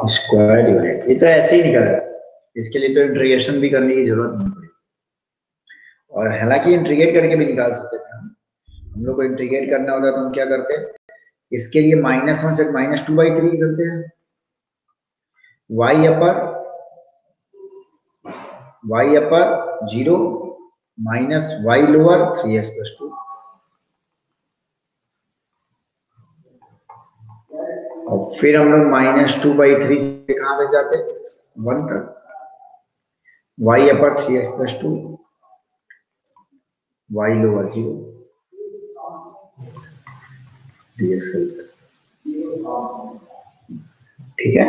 स्क्वायर यूनिट, ये तो ऐसे ही निकला, इसके लिए तो इंटीग्रेशन भी करने की जरूरत नहीं पड़ी, और हालांकि इंटीग्रेट करके भी निकाल सकते थे हम लोग को इंटीग्रेट करना होता तो हम क्या करते, इसके लिए -1 से -2/3 करते हैं, y अपर 0 माइनस y लोअर 3x + 2 और फिर हम लोग -2/3 से कहां तक जाते 1 तक, y अपर 3x + 2 y लोअर 0 dx, ठीक है।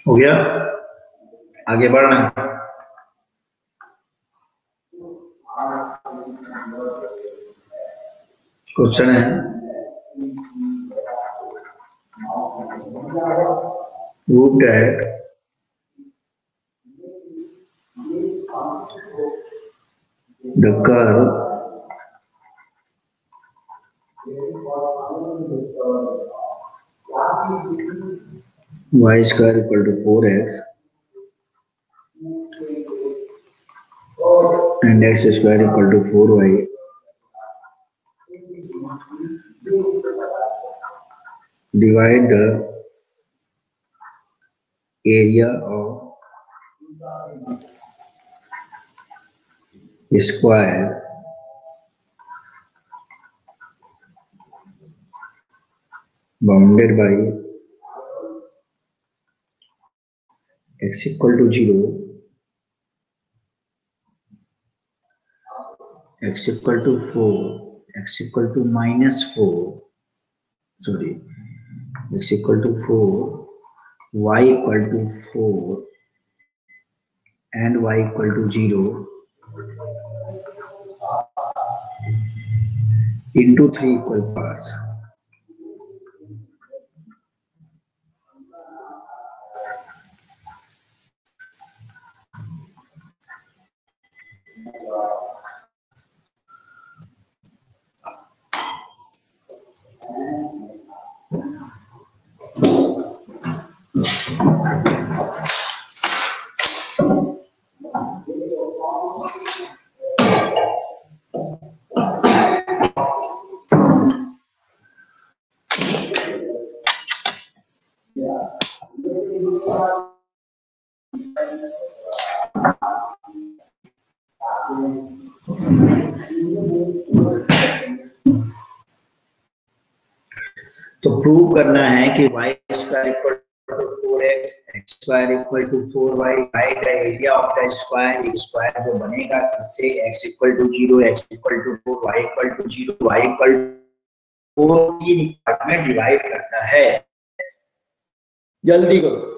हो गया, आगे बढ़ना, क्वेश्चन है root at the curve y square equal to 4x and x square equal to 4y divide the area of square bounded by x equal to 0, x equal to 4, x equal to -4, sorry, x equal to 4, y equal to 4 and y equal to 0 into 3 equal parts. तो prove करना है कि y square equal to 4x, x square equal to 4y, y का area of the square, एक square जो बनेगा इससे x equal to 0, x equal to 4, y equal to 0, y equal to 4, तीन पार्ट में डिवाइड करता है। जल्दी करो।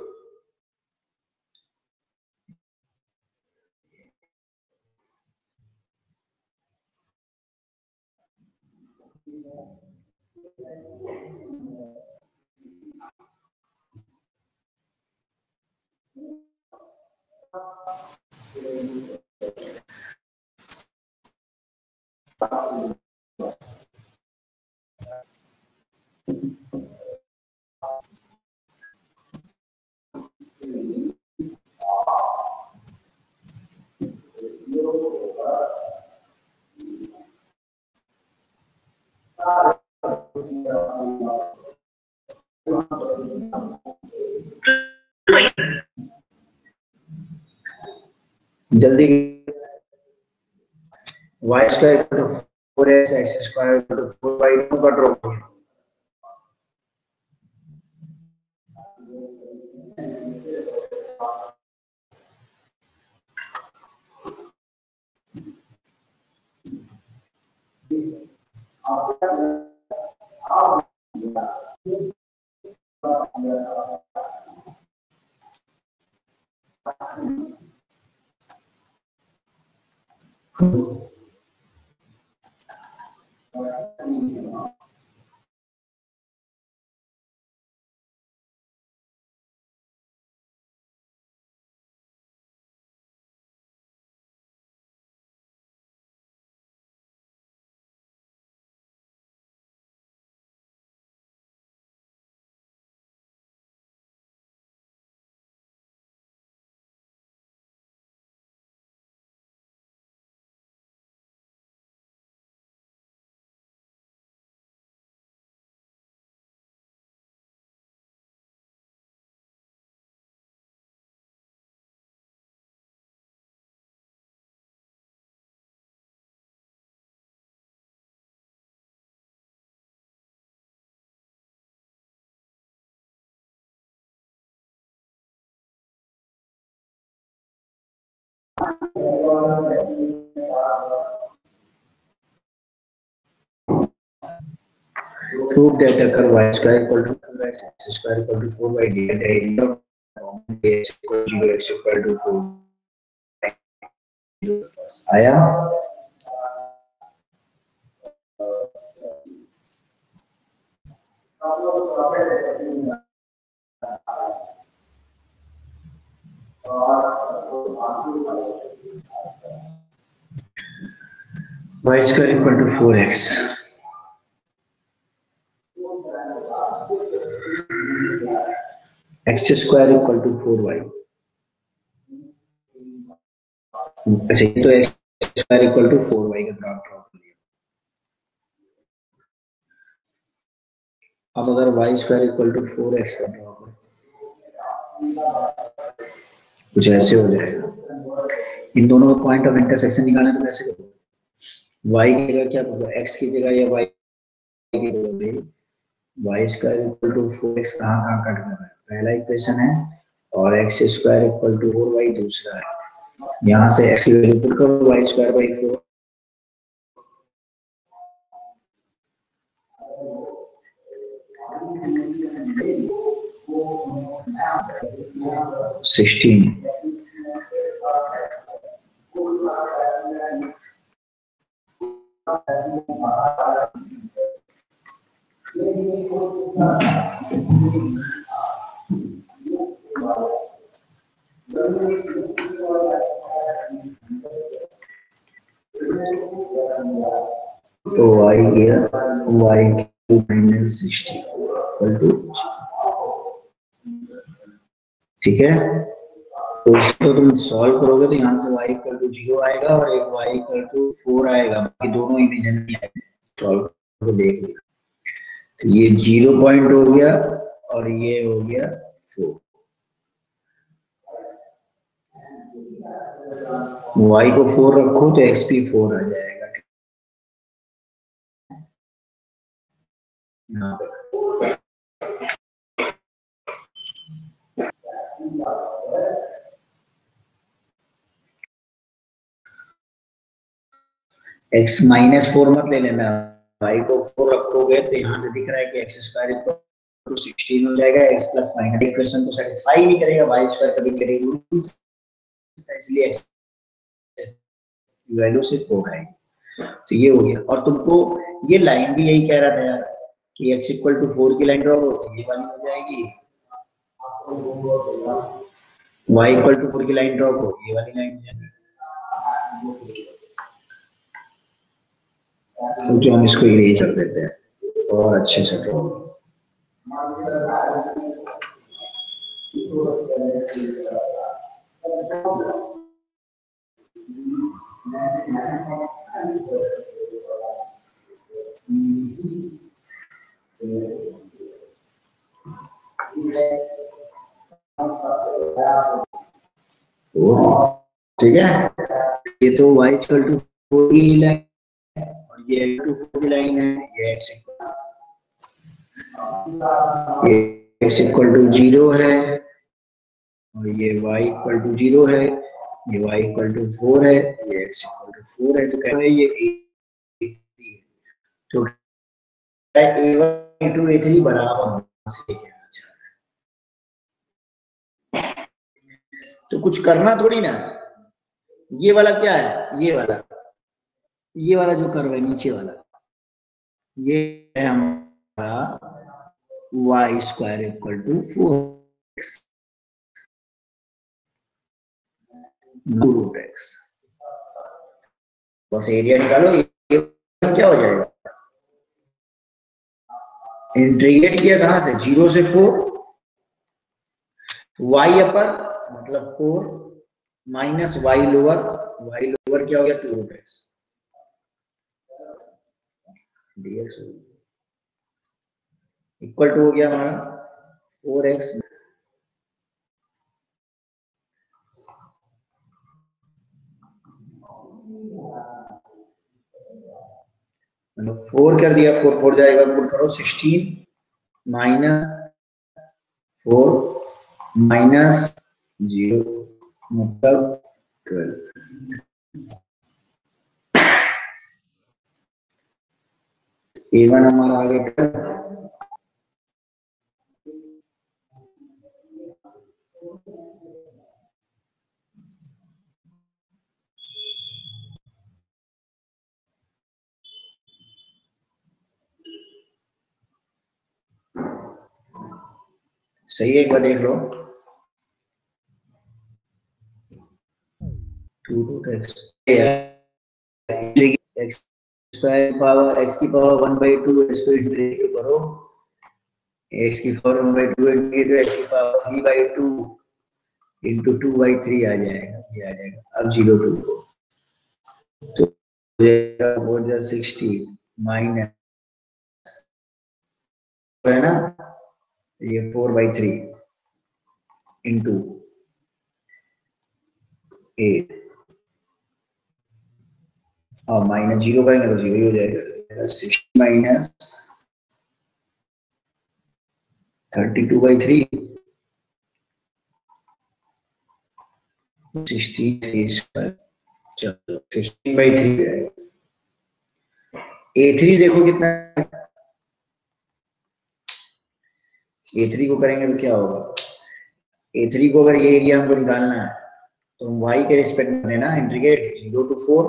जल्दी। y square equal to 4x, x square equal to 4y, दोनों का ड्रॉप हो गया। Prove that occur y square equal to 4x, x square equal to 4y, data area of x equal to 0, x equal to 4. आया? y square equal to 4x. x square equal to 4y। अच्छा, ये तो x square equal to 4y का graph draw कर लिया। अब अगर y square equal to 4x का ड्रॉ करो, कुछ ऐसे हो जाएगा। इन दोनों का पॉइंट ऑफ इंटरसेक्शन निकालना तो कैसे करोगे? y की जगह क्या करोगे? x की जगह या y की जगह y square equal to 4x कहाँ कट कर रहा है? पहला इक्वेशन है, और x square equal to 4y दूसरा है। यहाँ से x की वैल्यू पुट करो, y स्क्वायर बाई 4, 16। तो y गया y माइनस 64 ठीक है। तो इसको तुम सॉल्व करोगे तो यहाँ से y इक्वल टू 0 आएगा और एक y इक्वल टू 4 आएगा, बाकी दोनों इमेजिनरी आएंगे। सॉल्व करके देख लिया, तो ये 0 पॉइंट हो गया और ये हो गया 4। y को 4 रखो तो x भी 4 आ जाएगा यहाँ पे। x -4 मत ले लेना, y को 4 रखोगे तो यहाँ से दिख रहा है कि x स्क्वायर इक्वल टू 16 हो जाएगा, x प्लस माइनस इक्वेशन को सेटिस्फाई नहीं करेगा, y स्क्वायर कभी करेगा, इसलिए x वैल्यू सिर्फ 4 आएगी। तो ये हो गया। और तुमको ये लाइन भी यही कह रहा था यार कि x इक्वल टू 4 की लाइन ड्रॉ करो तो ये वाली हो जाएगी, y इक्वल टू 4 की लाइन ड्रॉ करो ये वाली लाइन हो जाएगी। तो जो हम इसको इरेज कर देते हैं और अच्छे से ड्रॉ ठीक है। ये तो y इक्वल टू 4 की लाइन और ये x टू 4 की लाइन है, ये x इक्वल टू 0 है और ये y इक्वल टू 0 है, ये y इक्वल टू 4 है, ये x इक्वल टू 4 है। तो कहते हैं ये A3 है, तो A1 A2 A3 बराबर से कहना चाह रहा है। तो कुछ करना थोड़ी ना, ये वाला क्या है, ये वाला जो कर्व है नीचे वाला, ये है हमारा y square equal to 4x root x। बस एरिया निकालो, ये क्या हो जाएगा, इंटीग्रेट किया कहां से, 0 से 4, y अपर मतलब 4 माइनस y लोअर क्या हो गया 2 root x dx equal to हो गया हमारा 4x मतलब 4 कर दिया, 4 4 जाएगा, पुट करो 16 माइनस 4 माइनस 0 मतलब 12। A1 हमारा आ गया 12। सही है, एक बार देख लो, 2 root x x square power x की पावर 1/2 इसको इंटीग्रेट करो, x की पावर 1/2 इंटीग्रेट तो x की पावर 3/2 into 2/3 आ जाएगा, ये आ जाएगा। अब 0 2 तो हो जाएगा 60 माइनस है ना, ये 4/3 into 8 और माइनस 0 करेंगे तो 0 ही हो जाएगा, 60 माइनस 32/3 63 स्क्वायर, चलो 16/3 आएगा। A3 देखो कितना, A3 को करेंगे तो क्या होगा, A3 को अगर ये एरिया हमको निकालना है तो y के रिस्पेक्ट में ना इंटीग्रेट 0 to 4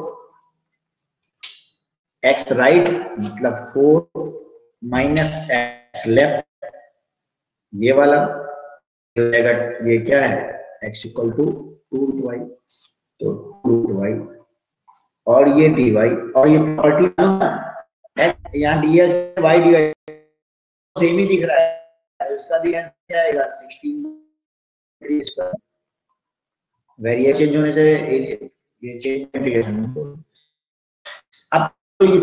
x राइट मतलब 4 माइनस x लेफ्ट, ये वाला ये क्या है x इक्वल टू 2 y, तो 2y और ये dy और ये प्रॉपर्टी यहाँ dx y dy सेम ही दिख रहा है, उसका भी आंसर क्या आएगा 16 स्क्वायर। वेरिएशन चेंज होने से ये चेंज इंटीग्रेशन। अब तो ये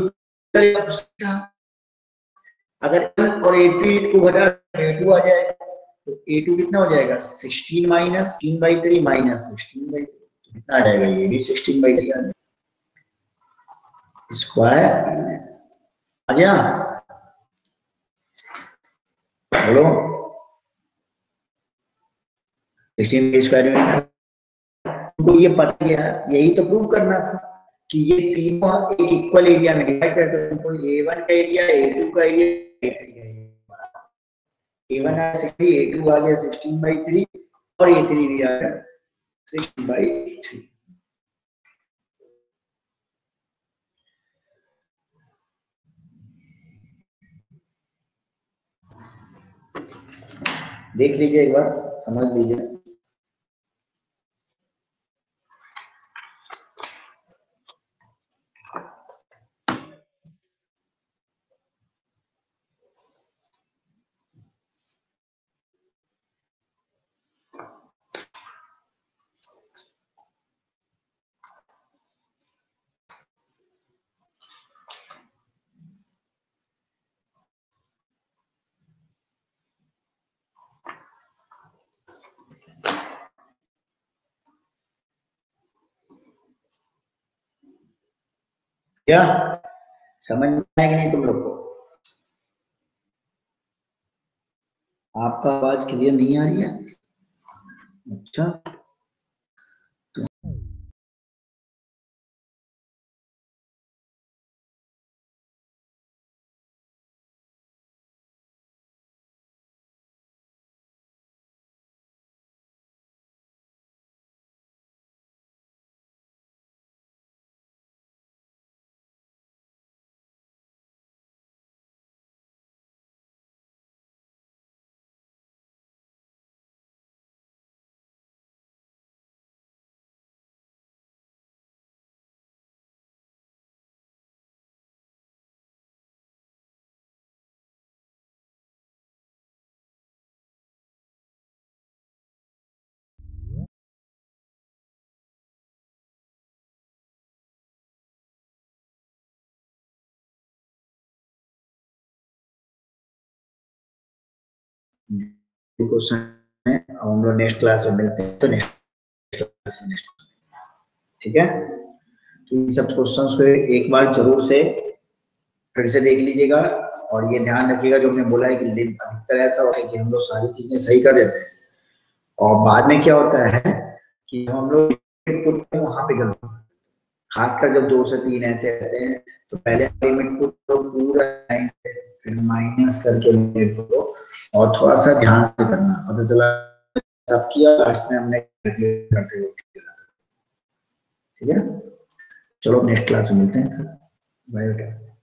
अगर और A2 को घटा A2 आ जाएगा तो A2 कितना हो जाएगा 16 माइनस 16/3 माइनस 16/3 कितना आ जाएगा, ये भी 16/3 आ जाएगा, स्क्वायर आ गया, बोलो 16 स्क्वायर में तो ये पता गया, यही तो प्रूव करना था कि ये तीनों एक इक्वल एरिया में डिवाइड करते हैं, तो A1 का एरिया, A2 का एरिया, A3 का एरिया। A1 आ 60, A2 आ गया 16/3 और A3 भी आ गया 16/3। देख लीजिए एक बार, समझ लीजिए। क्या समझ में आया कि नहीं तुम लोग को? आपका आवाज क्लियर नहीं आ रही है? अच्छा, क्वेश्चन है, हम लोग नेक्स्ट क्लास में मिलते हैं, तो नेक्स्ट क्लास में ठीक है। तो इन सब क्वेश्चंस को एक बार जरूर से फिर से देख लीजिएगा, और ये ध्यान रखिएगा जो मैंने बोला है कि अधिकतर ऐसा होता है कि हम लोग सारी चीजें सही कर देते हैं और बाद में क्या होता है कि हम लोग वहां पे गलत, खासकर जब 2 से 3 ऐसे रहते हैं, तो पहले लिमिट को पूरा फिर माइनस करके लिमिट को, और थोड़ा सा ध्यान से करना, पता चला सब किया लास्ट में हमने करते हुए, ठीक है। चलो नेक्स्ट क्लास में मिलते हैं, बाय बाय।